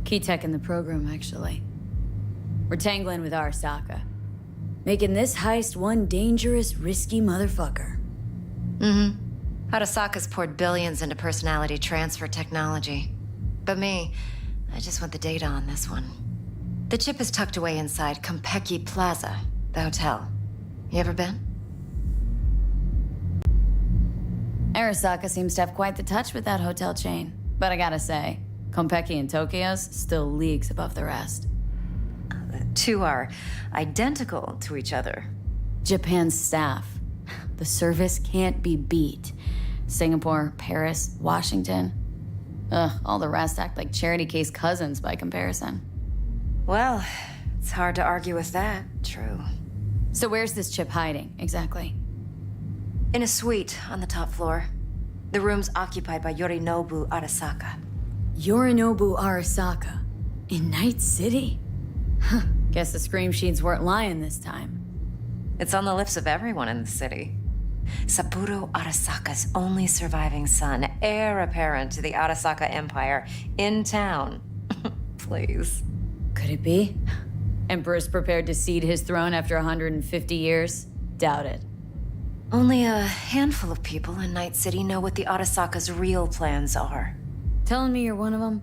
Key tech in the program, actually. We're tangling with Arasaka. Making this heist one dangerous, risky motherfucker. Mm-hmm. Arasaka's poured billions into personality transfer technology. But me, I just want the data on this one. The chip is tucked away inside Konpeki Plaza, the hotel. You ever been? Arasaka seems to have quite the touch with that hotel chain. But I gotta say, Konpeki in Tokyo's still leagues above the rest. The two are identical to each other. Japan's staff. The service can't be beat. Singapore, Paris, Washington. All the rest act like charity case cousins by comparison. Well, it's hard to argue with that. True. So where's this chip hiding, exactly? In a suite on the top floor. The room's occupied by Yorinobu Arasaka. Yorinobu Arasaka? In Night City? Huh. Guess the scream sheets weren't lying this time. It's on the lips of everyone in the city. Saburo Arasaka's only surviving son, heir apparent to the Arasaka Empire, in town. Please. Could it be? Emperor's prepared to cede his throne after 150 years? Doubt it. Only a handful of people in Night City know what the Arasaka's real plans are. Telling me you're one of them?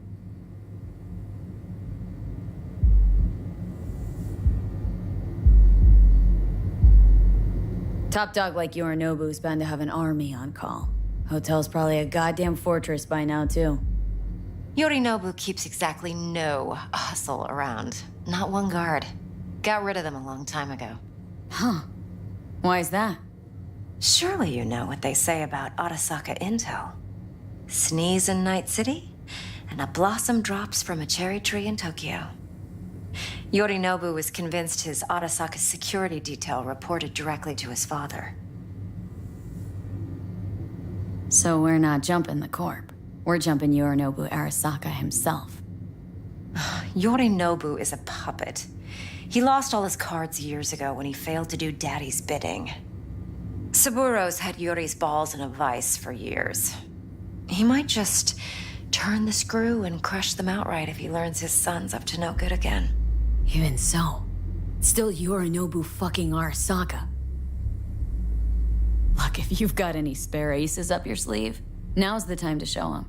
Top dog like Yorinobu's bound to have an army on call. Hotel's probably a goddamn fortress by now, too. Yorinobu keeps exactly no hustle around. Not one guard. Got rid of them a long time ago. Huh. Why is that? Surely you know what they say about Arasaka intel. Sneeze in Night City, and a blossom drops from a cherry tree in Tokyo. Yorinobu was convinced his Arasaka security detail reported directly to his father. So we're not jumping the Corp. We're jumping Yorinobu Arasaka himself. Yorinobu is a puppet. He lost all his cards years ago when he failed to do Daddy's bidding. Saburo's had Yuri's balls in a vice for years. He might just turn the screw and crush them outright if he learns his son's up to no good again. Even so, still Yorinobu fucking Arasaka. Look, if you've got any spare aces up your sleeve, now's the time to show them.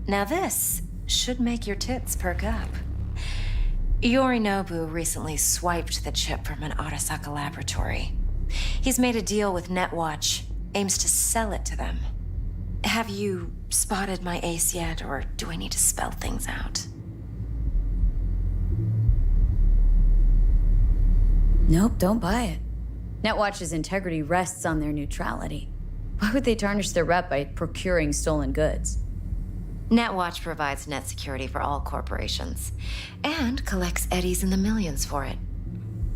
Now this should make your tits perk up. Yorinobu recently swiped the chip from an Arasaka laboratory. He's made a deal with Netwatch, aims to sell it to them. Have you spotted my ace yet, or do I need to spell things out? Nope, don't buy it. Netwatch's integrity rests on their neutrality. Why would they tarnish their rep by procuring stolen goods? Netwatch provides net security for all corporations, and collects eddies in the millions for it.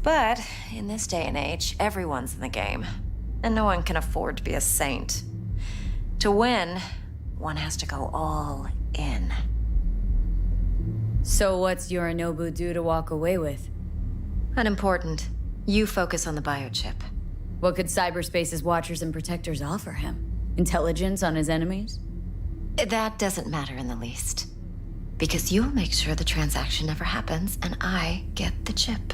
But in this day and age, everyone's in the game, and no one can afford to be a saint. To win, one has to go all in. So what's Yorinobu due to walk away with? Unimportant. You focus on the biochip. What could cyberspace's watchers and protectors offer him? Intelligence on his enemies? That doesn't matter in the least. Because you'll make sure the transaction never happens, and I get the chip.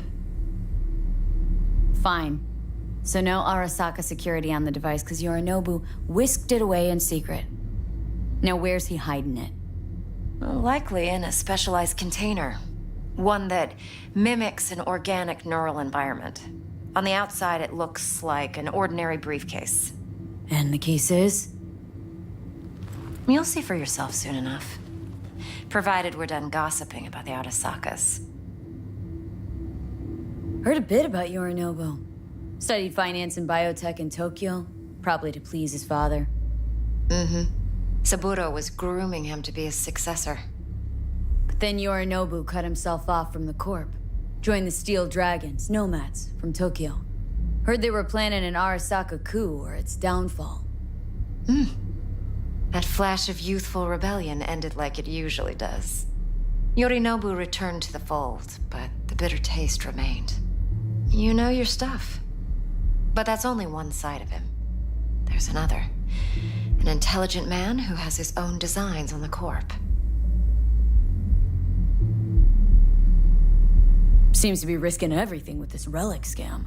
Fine. So no Arasaka security on the device because Yorinobu whisked it away in secret. Now where's he hiding it? Well, likely in a specialized container. One that mimics an organic neural environment. On the outside, it looks like an ordinary briefcase. And the case is? You'll see for yourself soon enough. Provided we're done gossiping about the Arasakas. Heard a bit about Yorinobu. Studied finance and biotech in Tokyo, probably to please his father. Mm-hmm. Saburo was grooming him to be his successor. But then Yorinobu cut himself off from the Corp. Joined the Steel Dragons, nomads, from Tokyo. Heard they were planning an Arasaka coup or its downfall. That flash of youthful rebellion ended like it usually does. Yorinobu returned to the fold, but the bitter taste remained. You know your stuff. But that's only one side of him. There's another. An intelligent man who has his own designs on the Corp. Seems to be risking everything with this relic scam.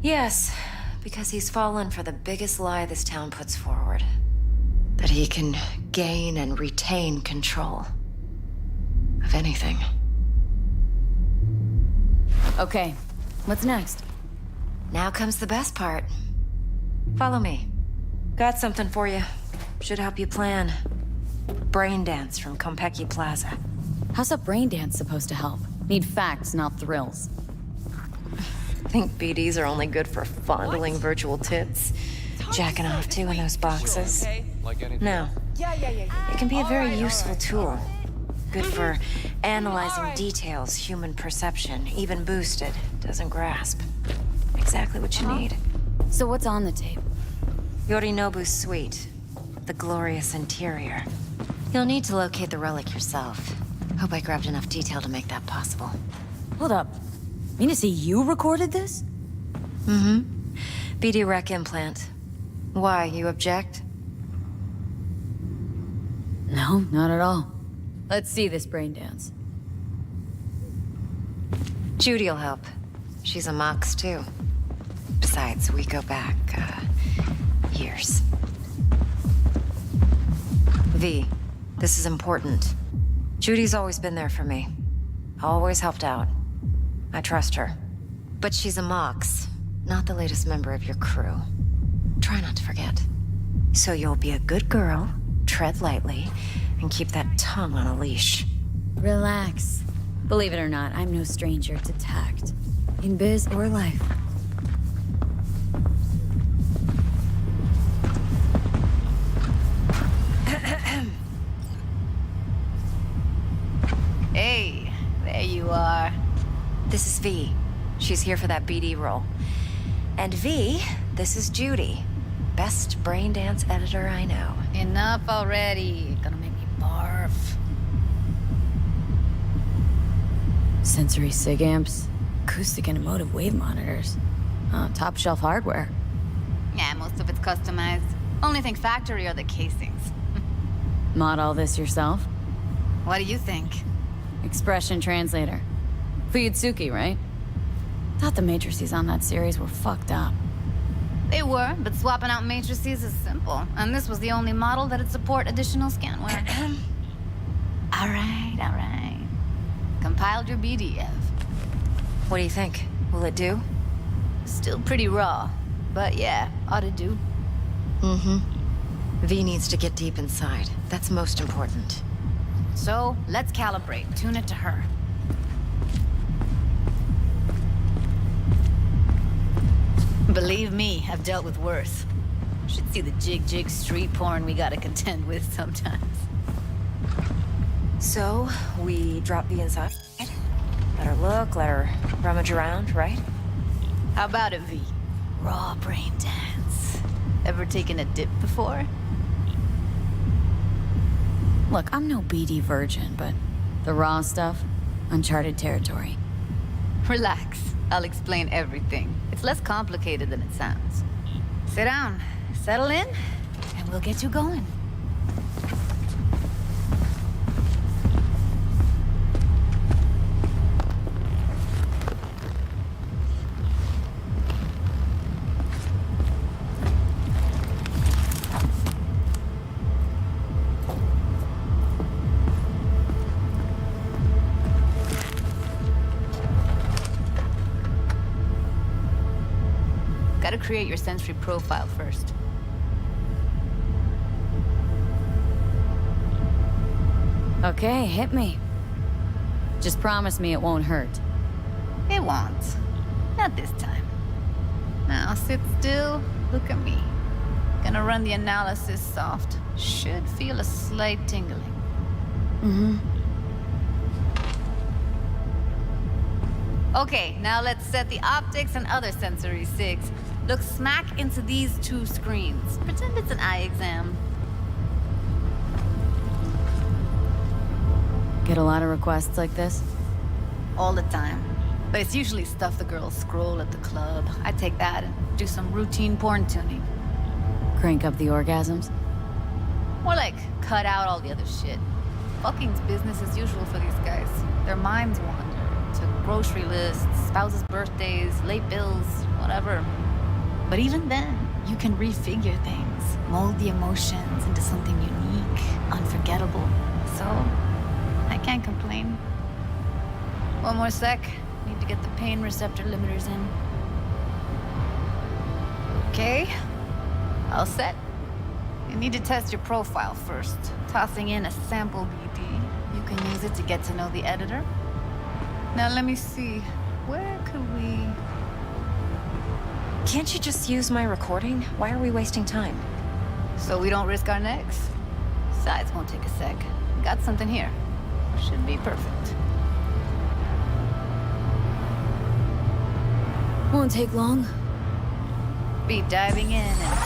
Yes, because he's fallen for the biggest lie this town puts forward. That he can gain and retain control of anything. Okay, what's next? Now comes the best part. Follow me. Got something for you. Should help you plan. Brain dance from Konpeki Plaza. How's a brain dance supposed to help? Need facts, not thrills. Think BDs are only good for fondling virtual tits? Jacking off to in those boxes? No. It can be a very useful tool. Good for analyzing details human perception, even boosted, doesn't grasp. Exactly what you need. So what's on the tape? Yorinobu's suite. The glorious interior. You'll need to locate the relic yourself. Hope I grabbed enough detail to make that possible. Hold up. Mean to say you recorded this? Mm-hmm. BD rec implant. Why, you object? No, not at all. Let's see this brain dance. Judy'll help. She's a Mox, too. Besides, we go back, years. V, this is important. Judy's always been there for me. Always helped out. I trust her. But she's a Mox, not the latest member of your crew. Try not to forget. So you'll be a good girl, tread lightly, and keep that tongue on a leash. Relax. Believe it or not, I'm no stranger to tact. In biz or life. Hey, there you are. This is V. She's here for that BD role. And V, this is Judy. Best brain dance editor I know. Enough already. Gonna make me barf. Sensory sig amps, acoustic and emotive wave monitors. Top shelf hardware. Yeah, most of it's customized. Only thing factory are the casings. Mod all this yourself? What do you think? Expression translator. Fuyutsuki, right? Thought the matrices on that series were fucked up. They were, but swapping out matrices is simple. And this was the only model that'd support additional scanware. All right. Compiled your BDF. What do you think? Will it do? Still pretty raw, but yeah, ought to do. Mm-hmm. V needs to get deep inside. That's most important. So, let's calibrate. Tune it to her. Believe me, I've dealt with worse. Should see the jig street porn we gotta contend with sometimes. So, we drop V inside? Let her look, let her rummage around, right? How about it, V? Raw brain dance. Ever taken a dip before? Look, I'm no BD virgin, but the raw stuff, uncharted territory. Relax. I'll explain everything. It's less complicated than it sounds. Sit down, settle in, and we'll get you going. Gotta create your sensory profile first. Okay, hit me. Just promise me it won't hurt. It won't. Not this time. Now sit still, look at me. Gonna run the analysis soft. Should feel a slight tingling. Mm-hmm. Okay, now let's set the optics and other sensory sigs. Look smack into these two screens. Pretend it's an eye exam. Get a lot of requests like this? All the time. But it's usually stuff the girls scroll at the club. I take that and do some routine porn tuning. Crank up the orgasms? More like, cut out all the other shit. Fucking's business as usual for these guys. Their minds wander to grocery lists, spouses' birthdays, late bills, whatever. But even then, you can refigure things, mold the emotions into something unique, unforgettable. So, I can't complain. One more sec. Need to get the pain receptor limiters in. Okay. All set. You need to test your profile first. Tossing in a sample BD. You can use it to get to know the editor. Now let me see. Where could we... Can't you just use my recording? Why are we wasting time? So we don't risk our necks. Besides, won't take a sec. Got something here. Should be perfect. Won't take long. Be diving in and...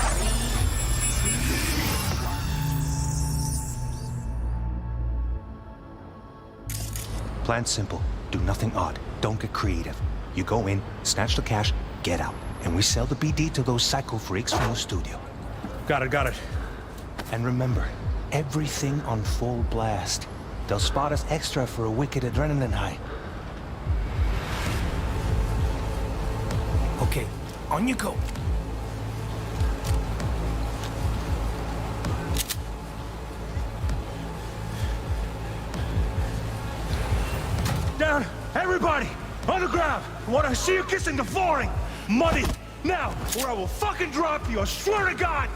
Plan's simple. Do nothing odd. Don't get creative. You go in, snatch the cash, get out. And we sell the BD to those psycho freaks from the studio. Got it. And remember, everything on full blast. They'll spot us extra for a wicked adrenaline high. Okay, on you go. Down! Everybody! On the ground! I want to see you kissing the flooring! Money! Now! Or I will fucking drop you! I swear to God!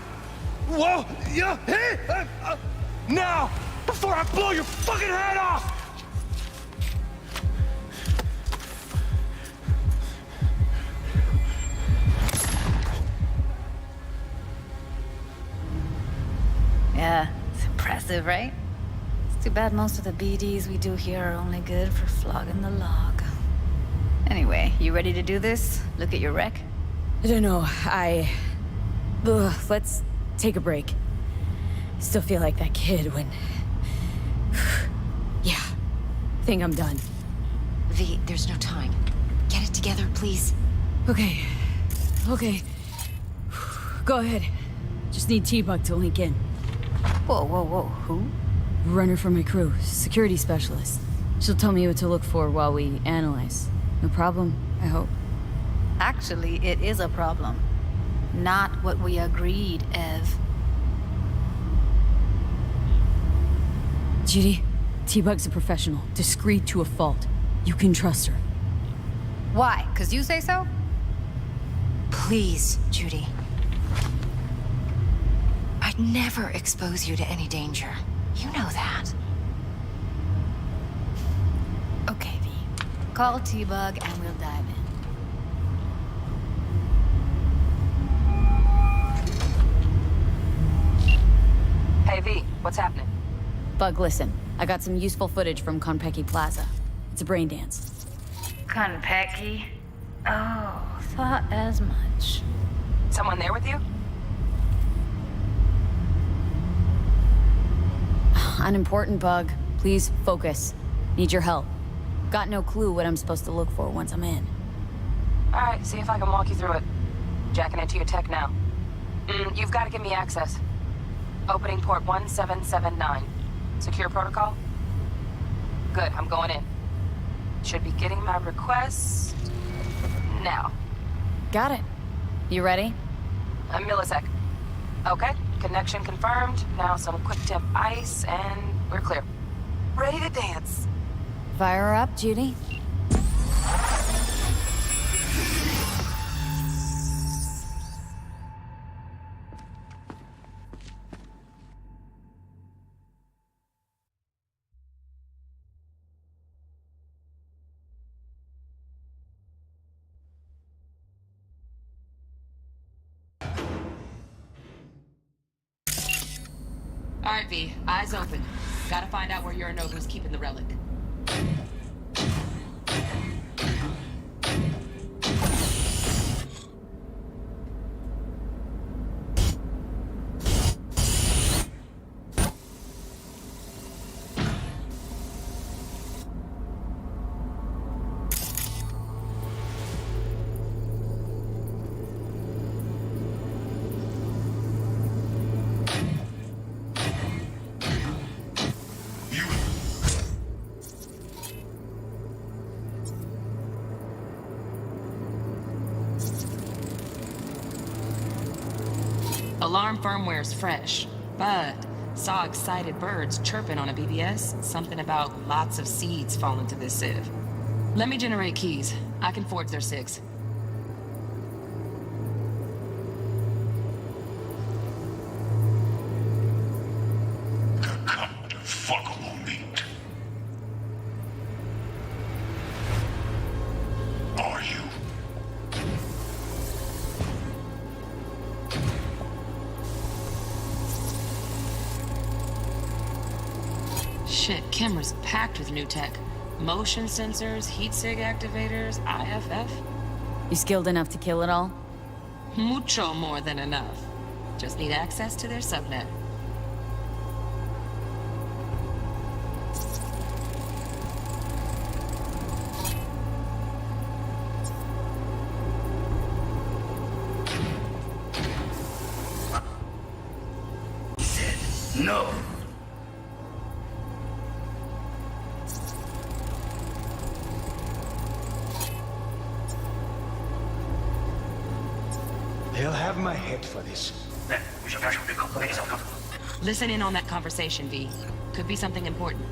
Whoa! Yeah! Hey! Now! Before I blow your fucking head off! Yeah, it's impressive, right? It's too bad most of the BDs we do here are only good for flogging the log. Anyway, you ready to do this? Look at your wreck? I don't know, let's take a break. Still feel like that kid when... Yeah, think I'm done. V, there's no time. Get it together, please. Okay. Go ahead. Just need T-Bug to link in. Whoa, who? Runner for my crew, security specialist. She'll tell me what to look for while we analyze. No problem, I hope. Actually, it is a problem. Not what we agreed, Ev. Judy, T-Bug's a professional, discreet to a fault. You can trust her. Why? 'Cause you say so? Please, Judy. I'd never expose you to any danger. You know that. Okay, V. Call T-Bug and we'll dive in. Hey, V, what's happening? Bug, listen. I got some useful footage from Konpeki Plaza. It's a brain dance. Konpeki? Oh, thought as much. Someone there with you? Unimportant, Bug. Please focus. Need your help. Got no clue what I'm supposed to look for once I'm in. Alright, see if I can walk you through it. Jacking into your tech now. You've got to give me access. Opening port 1779. Secure protocol? Good, I'm going in. Should be getting my request... now. Got it. You ready? A millisec. Okay, connection confirmed. Now some quick temp ice, and we're clear. Ready to dance. Fire her up, Judy. All right, V. Eyes open. Gotta find out where Yorinobu's keeping the relic. Alarm firmware's fresh, but saw excited birds chirping on a BBS. Something about lots of seeds falling to this sieve. Let me generate keys. I can forge their SIGs. Fuckable meat. Are you? Shit, camera's packed with new tech. Motion sensors, heat sig activators, IFF. You skilled enough to kill it all? Mucho more than enough. Just need access to their subnet. No. They'll have my head for this. Listen in on that conversation, V. Could be something important.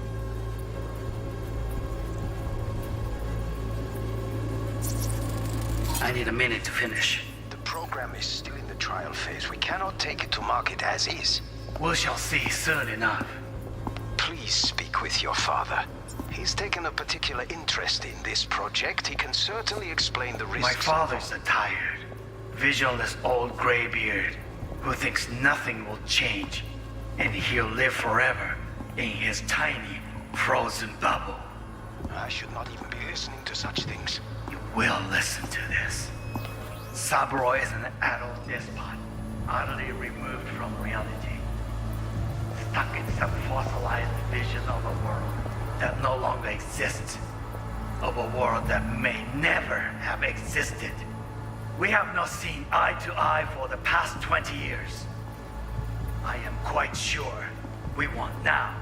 I need a minute to finish. The program is still in the trial phase. We cannot take it to market as is. We shall see soon enough. Please speak with your father. He's taken a particular interest in this project. He can certainly explain the risks. My father's a tired, visionless old graybeard who thinks nothing will change, and he'll live forever in his tiny, frozen bubble. I should not even be listening to such things. You will listen to this. Saburo is an adult despot, utterly removed from reality, stuck in some fossilized vision of a world that no longer exists, of a world that may never have existed. We have not seen eye to eye for the past 20 years. I am quite sure we want now.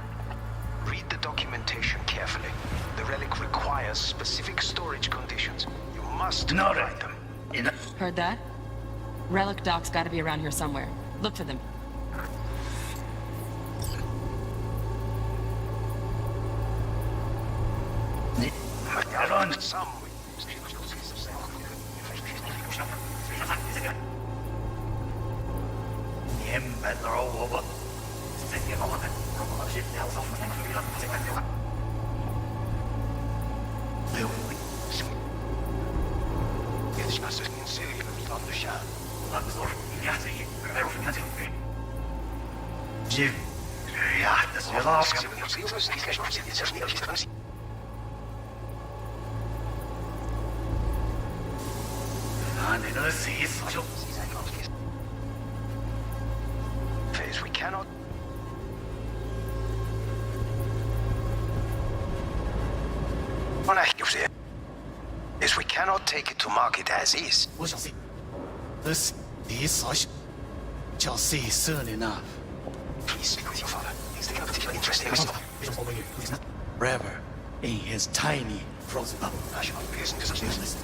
Read the documentation carefully. The relic requires specific storage conditions. You must provide them. Heard that? Relic doc's gotta be around here somewhere. Look for them. Some. Phase we cannot. Is we cannot take it to market as is. We shall see. This shall see soon enough. Please speak with your father. He's taken a particular interest in this. Forever in his tiny frozen bubble. I should not be listening to such things.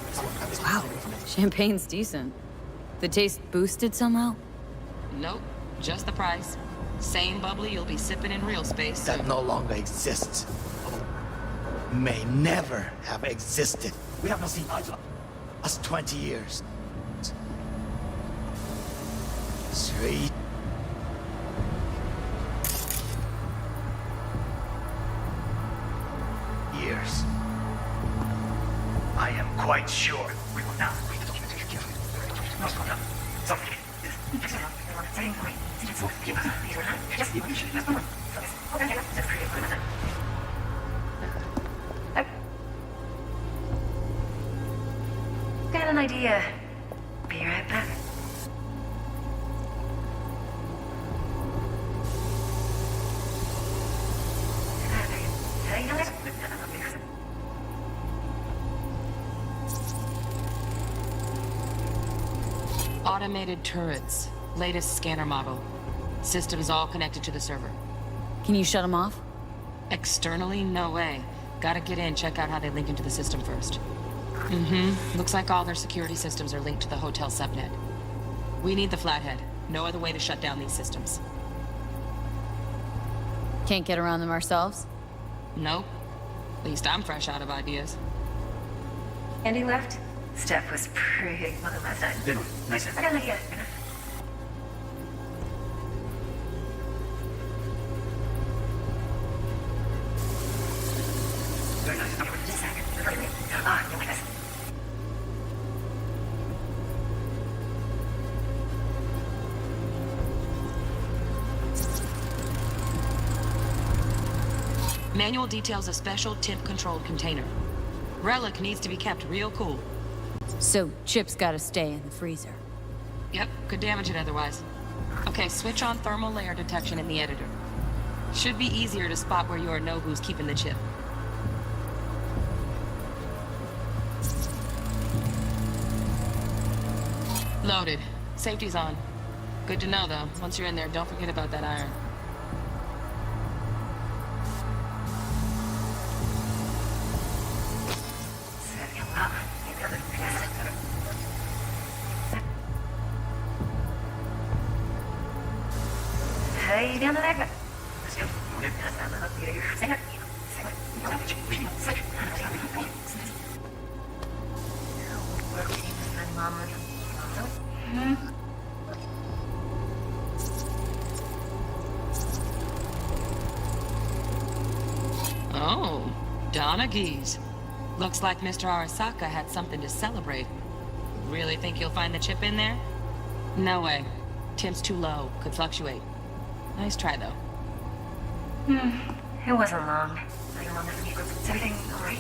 Wow, champagne's decent. The taste boosted somehow? Nope, just the price. Same bubbly you'll be sipping in real space. That no longer exists. May never have existed. We have not seen eye to eye. Us 20 years. 3 years. I am quite sure we will now read the documentation carefully. Got an idea. Be right back. Automated turrets. Latest scanner model. System's all connected to the server. Can you shut them off? Externally, no way. Gotta get in, check out how they link into the system first. Mm-hmm. Looks like all their security systems are linked to the hotel subnet. We need the flathead. No other way to shut down these systems. Can't get around them ourselves? Nope. At least I'm fresh out of ideas. Andy left. Steph was pretty well last night. Good one. Nice. I got an idea. Very nice. Just a second. Ah, you like this. Manual details a special temp-controlled container. Relic needs to be kept real cool. So, Chip's gotta stay in the freezer. Yep, could damage it otherwise. Okay, switch on thermal layer detection in the editor. Should be easier to spot where you or know who's keeping the chip. Loaded. Safety's on. Good to know, though. Once you're in there, don't forget about that iron. Oh, Donaghy's. Looks like Mr. Arasaka had something to celebrate. Really think you'll find the chip in there? No way. Temp's too low. Could fluctuate. Nice try, though. It wasn't long. Is everything alright?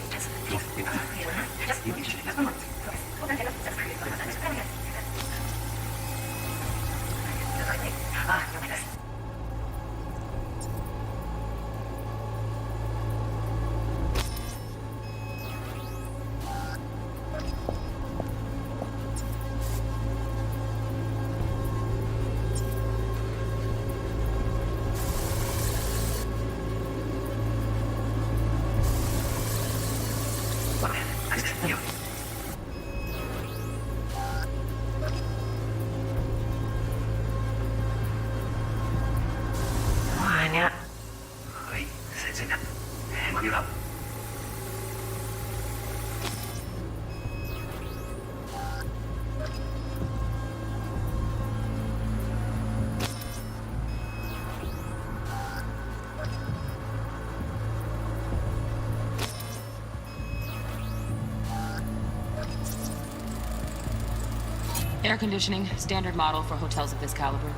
Air conditioning, standard model for hotels of this caliber.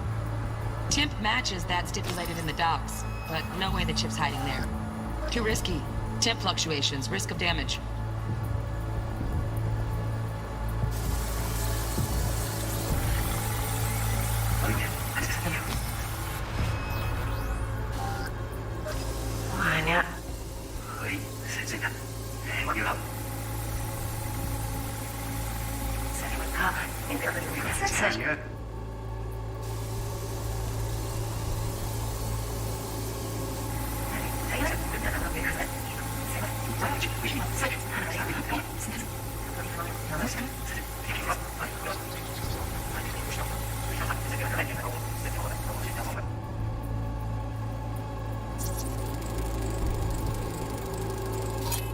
Temp matches that stipulated in the docs, but no way the chip's hiding there. Too risky. Temp fluctuations, risk of damage.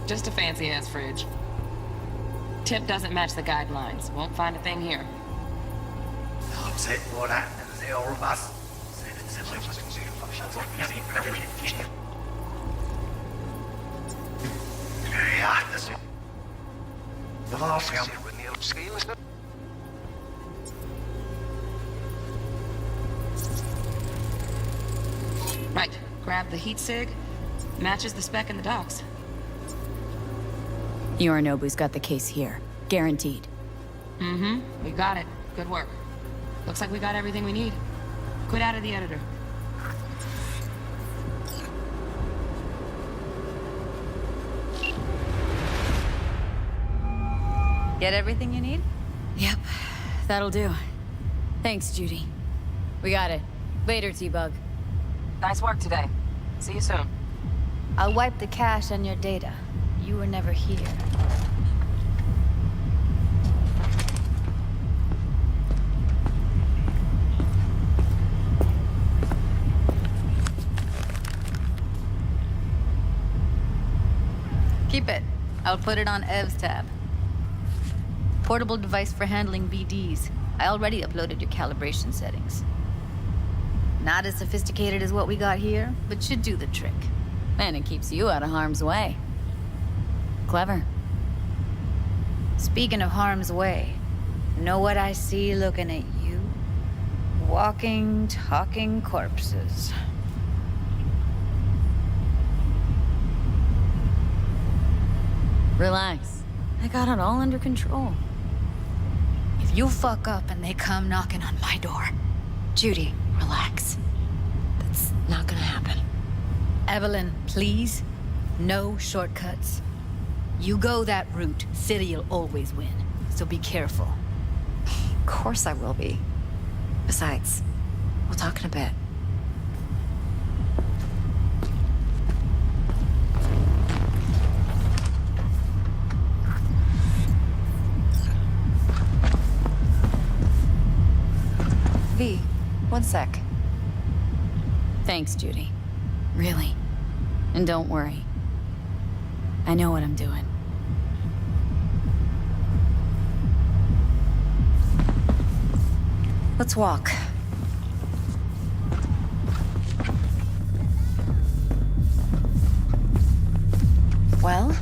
Just a fancy-ass fridge. Tip doesn't match the guidelines. Won't find a thing here. Right. Grab the heat sig. Matches the spec in the docs. Yorinobu's got the case here. Guaranteed. Mm-hmm. We got it. Good work. Looks like we got everything we need. Quit out of the editor. Get everything you need? Yep. That'll do. Thanks, Judy. We got it. Later, T-Bug. Nice work today. See you soon. I'll wipe the cache on your data. You were never here. Keep it. I'll put it on Ev's tab. Portable device for handling BDs. I already uploaded your calibration settings. Not as sophisticated as what we got here, but should do the trick. And it keeps you out of harm's way. Clever. Speaking of harm's way, know what I see looking at you? Walking, talking corpses. Relax. I got it all under control. If you fuck up and they come knocking on my door, Judy, relax. That's not gonna happen. Evelyn, please. No shortcuts. You go that route, City'll always win. So be careful. Of course I will be. Besides, we'll talk in a bit. V, one sec. Thanks, Judy. Really. And don't worry. I know what I'm doing. Let's walk. Well,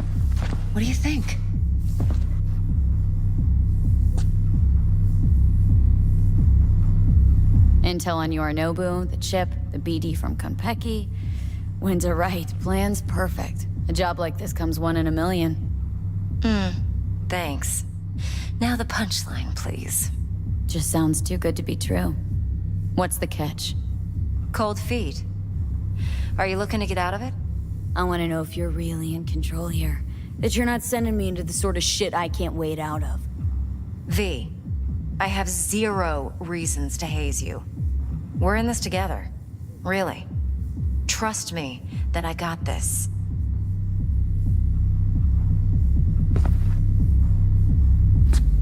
what do you think? Intel on Yorinobu, the chip, the BD from Konpeki. Winds are right. Plan's perfect. A job like this comes 1 in a million. Thanks. Now the punchline, please. Just sounds too good to be true. What's the catch? Cold feet. Are you looking to get out of it? I want to know if you're really in control here. That you're not sending me into the sort of shit I can't wait out of. V, I have 0 reasons to haze you. We're in this together. Really. Trust me that I got this.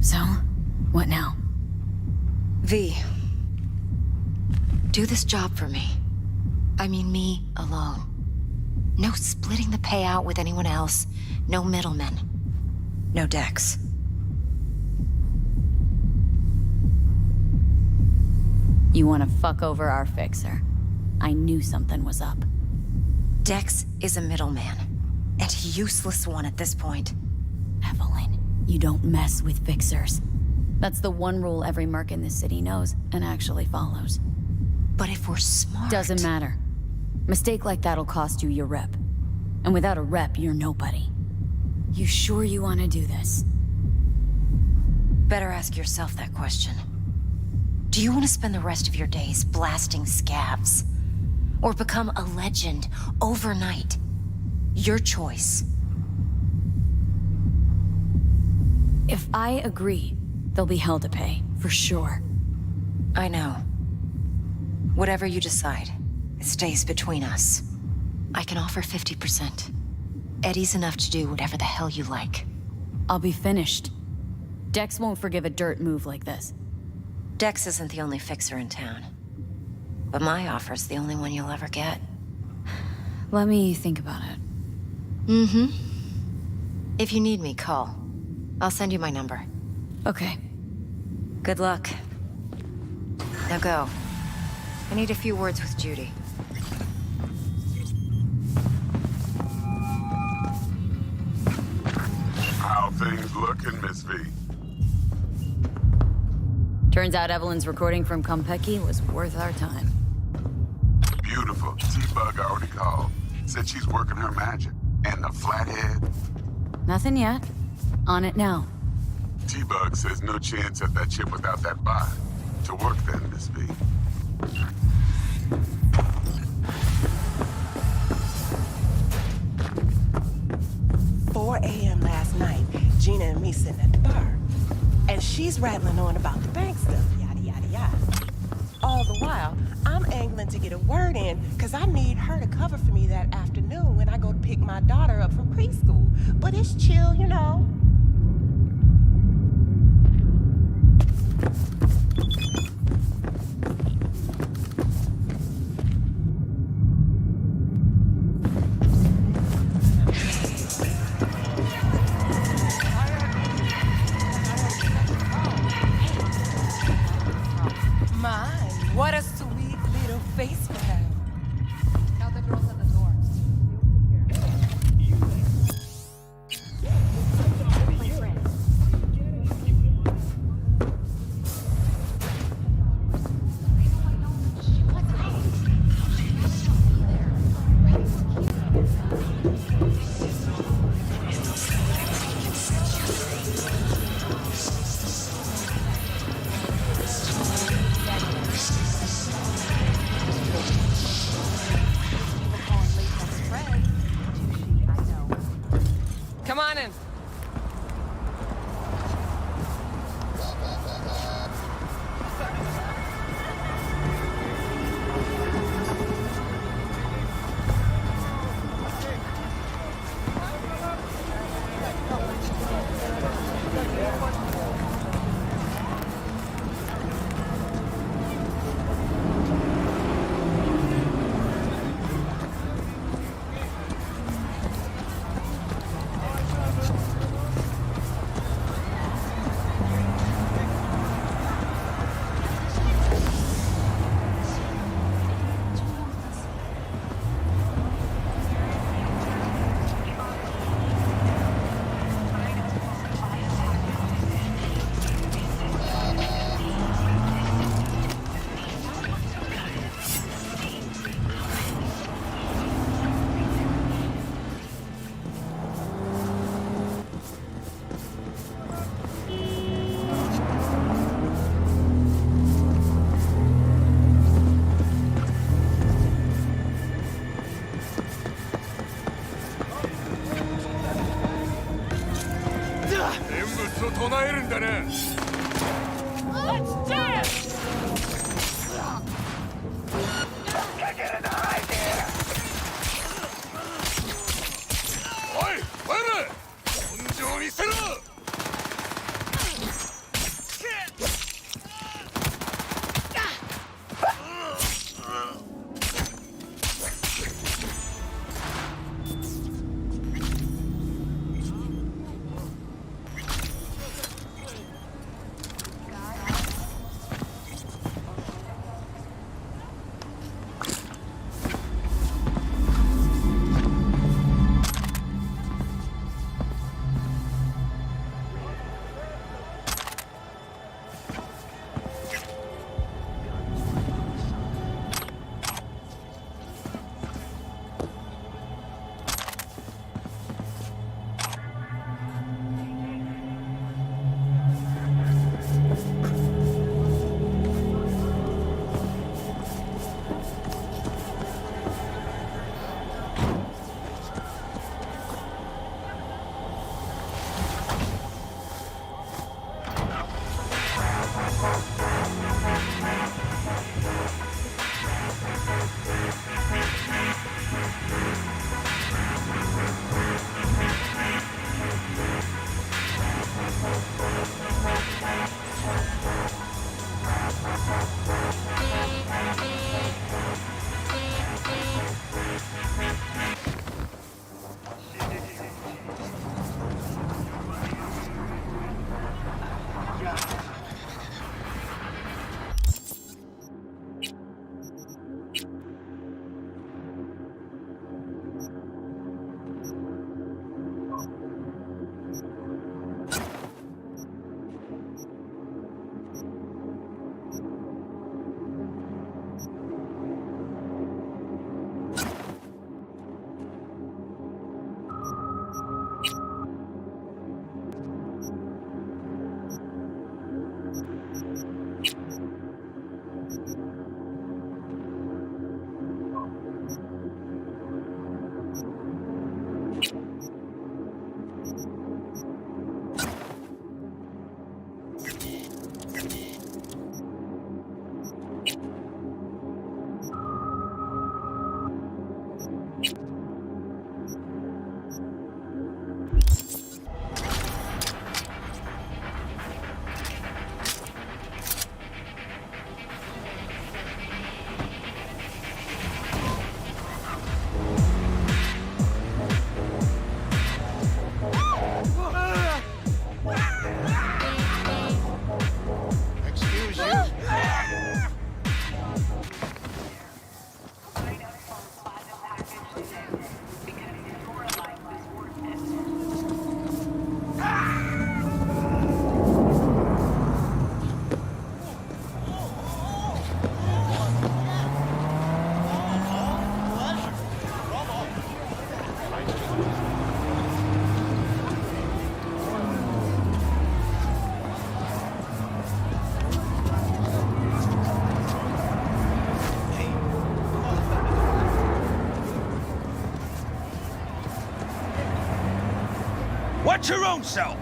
So, what now? V, do this job for me. I mean me alone. No splitting the payout with anyone else. No middlemen. No Dex. You want to fuck over our fixer. I knew something was up. Dex is a middleman. And a useless one at this point. Evelyn, you don't mess with fixers. That's the one rule every merc in this city knows and actually follows. But if we're smart... Doesn't matter. Mistake like that'll cost you your rep. And without a rep, you're nobody. You sure you want to do this? Better ask yourself that question. Do you want to spend the rest of your days blasting scabs? Or become a legend overnight? Your choice. If I agree, there'll be hell to pay, for sure. I know. Whatever you decide, it stays between us. I can offer 50%. Eddie's enough to do whatever the hell you like. I'll be finished. Dex won't forgive a dirt move like this. Dex isn't the only fixer in town. But my offer's the only one you'll ever get. Let me think about it. If you need me, call. I'll send you my number. Okay. Good luck. Now go. I need a few words with Judy. How things looking, Miss V? Turns out Evelyn's recording from Konpeki was worth our time. Beautiful. T-Bug already called. Said she's working her magic. And the flathead? Nothing yet. On it now. T-Bug says no chance at that chip without that bot. To work then, Miss V. 4 a.m. last night, Gina and me sitting at the bar. And she's rattling on about the bank stuff, yada, yada, yada. All the while, I'm angling to get a word in, because I need her to cover for me that afternoon when I go to pick my daughter up from preschool. But it's chill, you know. What a sweet little face for her. Now the girl's at the door. Let's dance! Oi! Wait! 根性を見せろ! Watch your own self!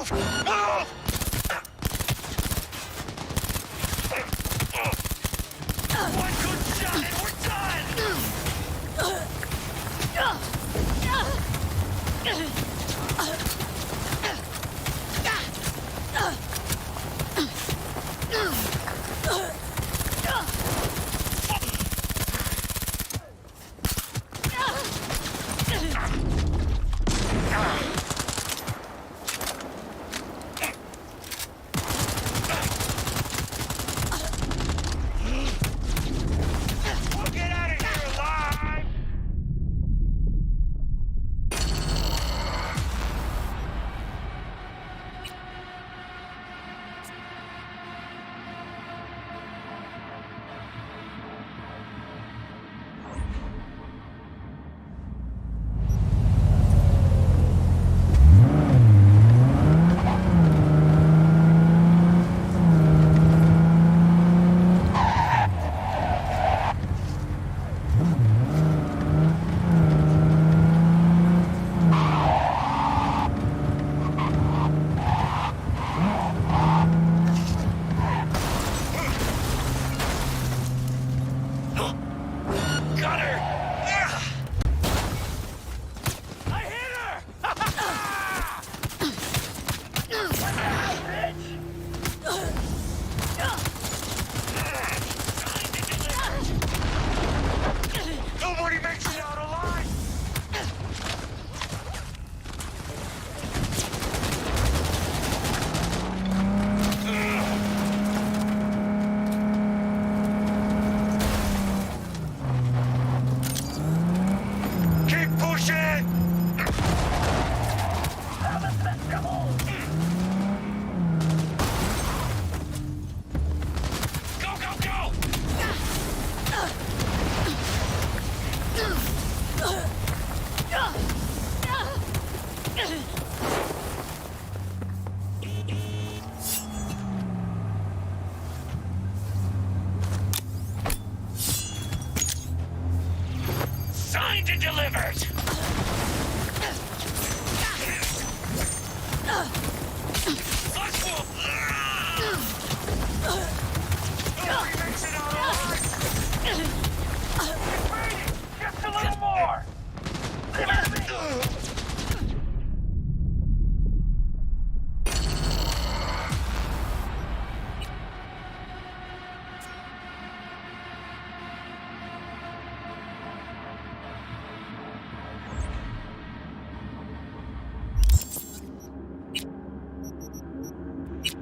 Move! Move! One good shot and we're We'll get out of here alive! Got her! I hit her! Nobody makes it out alive! Keep pushing! Go, go, go! Signed and delivered! Nobody makes it out alive! Keep waiting! Just a little more! Leave it to me!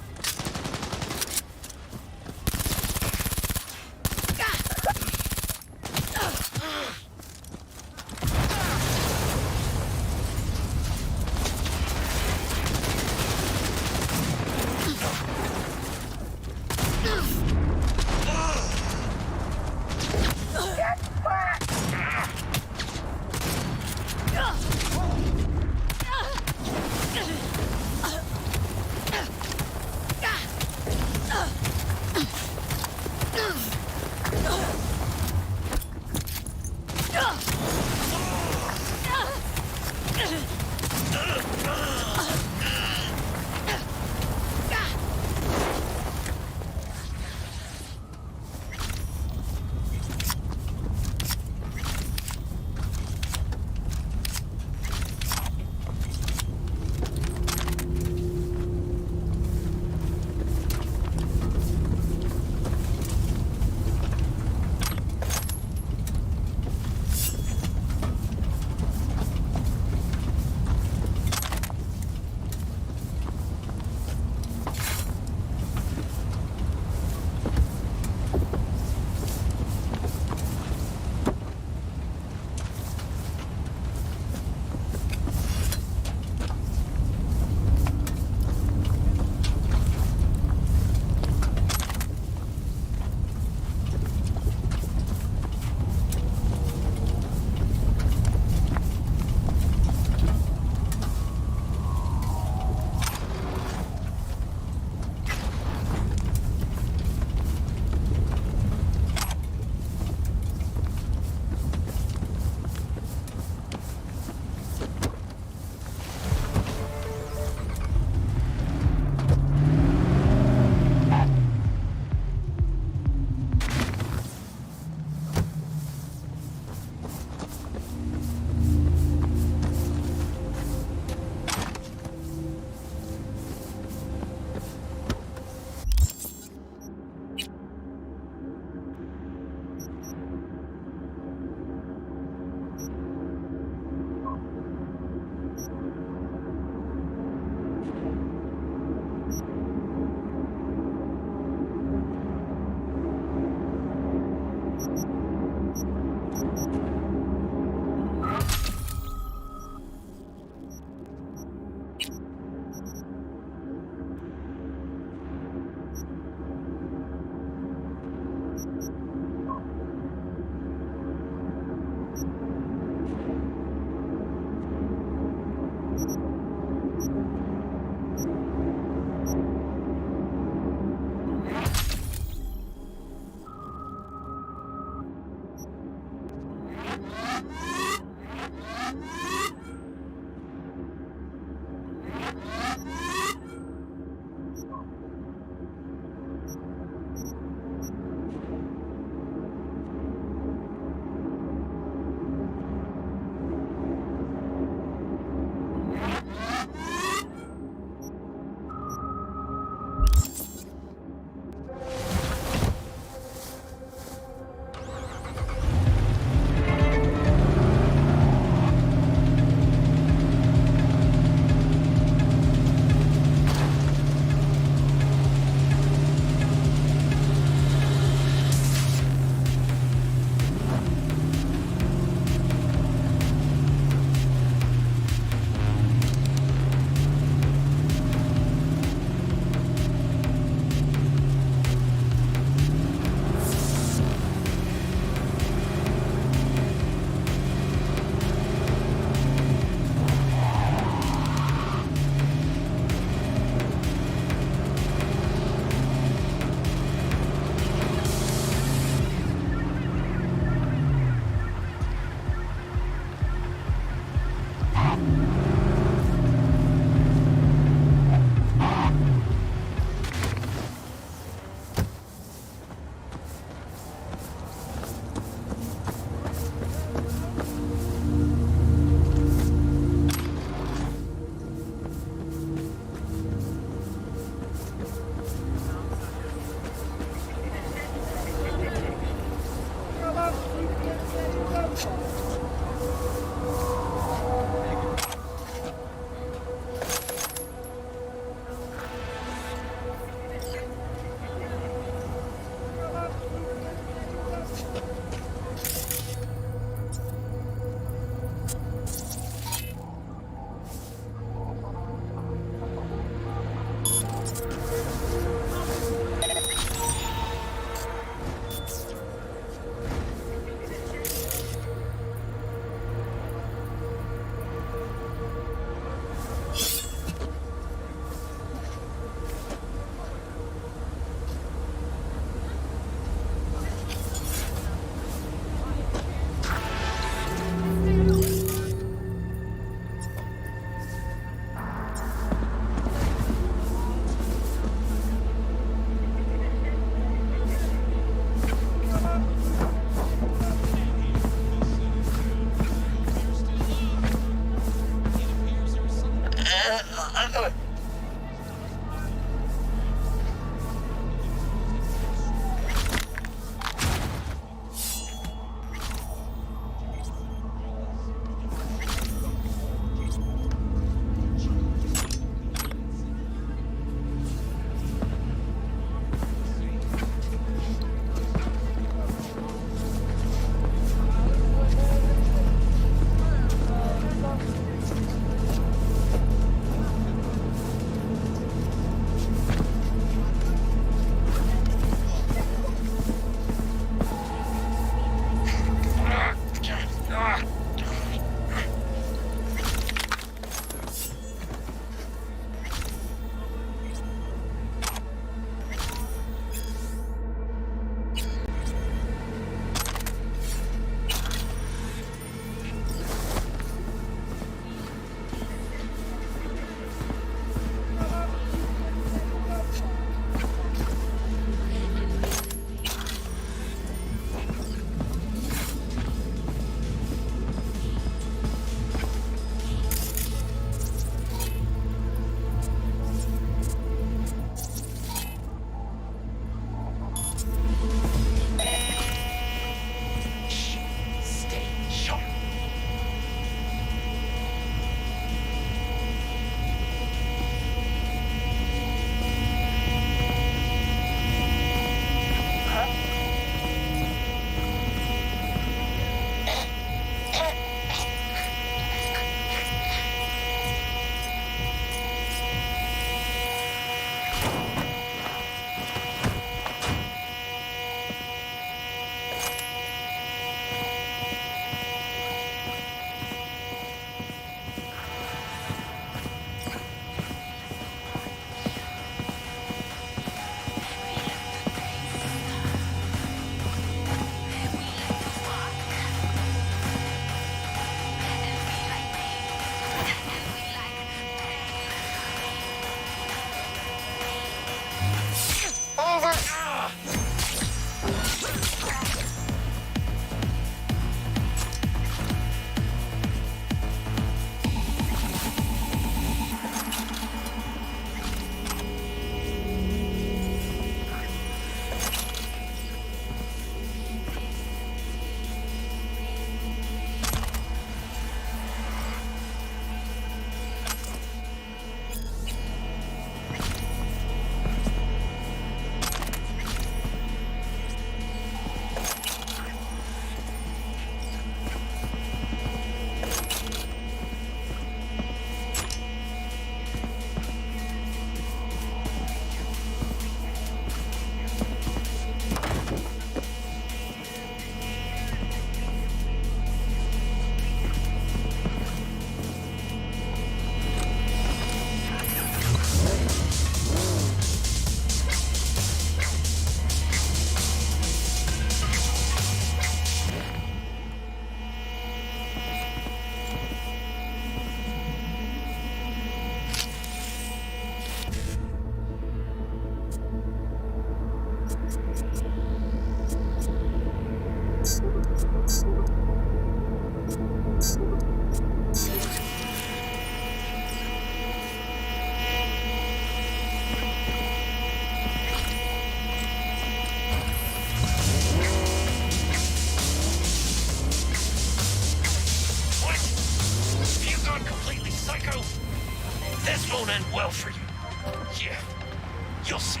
You'll see.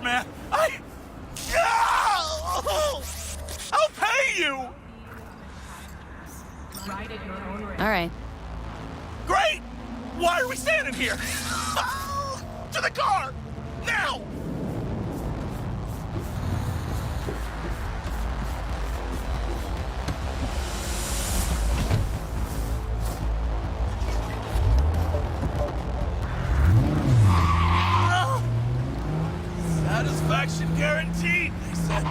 Man, I'll pay you! All right. Great! Why are we standing here? To the car! Now! Satisfaction guaranteed, they said.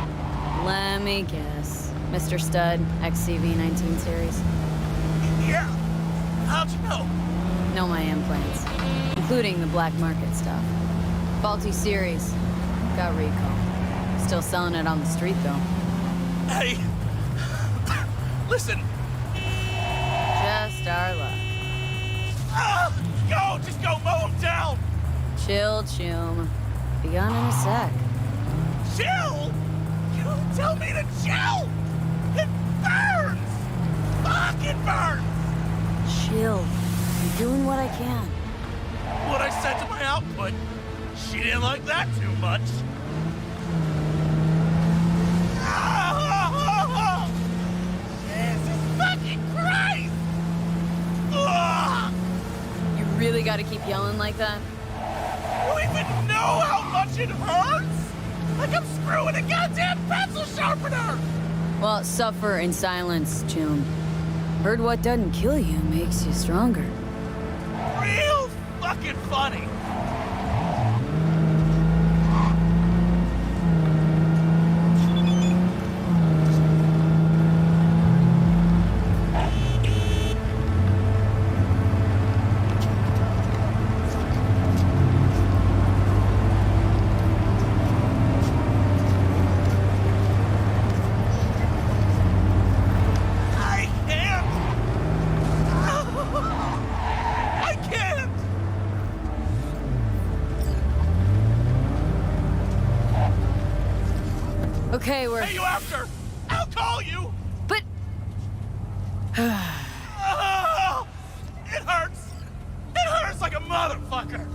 Let me guess. Mr. Stud, XCV-19 series. Yeah. How'd you know? Know my implants, including the black market stuff. Faulty series. Got recalled. Still selling it on the street, though. Hey. Listen. Just our luck. Go! Just go mow him down! Chill, Chum. Be gone in a sec. Chill? You tell me to chill? It burns! Fuck, it burns! Chill. I'm doing what I can. What I said to my output, she didn't like that too much. Jesus fucking Christ! Ugh! You really gotta keep yelling like that? You even know how much it hurts? Like I'm screwing a goddamn pencil sharpener! Well, suffer in silence, Chum. Heard what doesn't kill you makes you stronger. Real fucking funny. Okay, we're... Hey, you after? I'll call you! But... It hurts! It hurts like a motherfucker!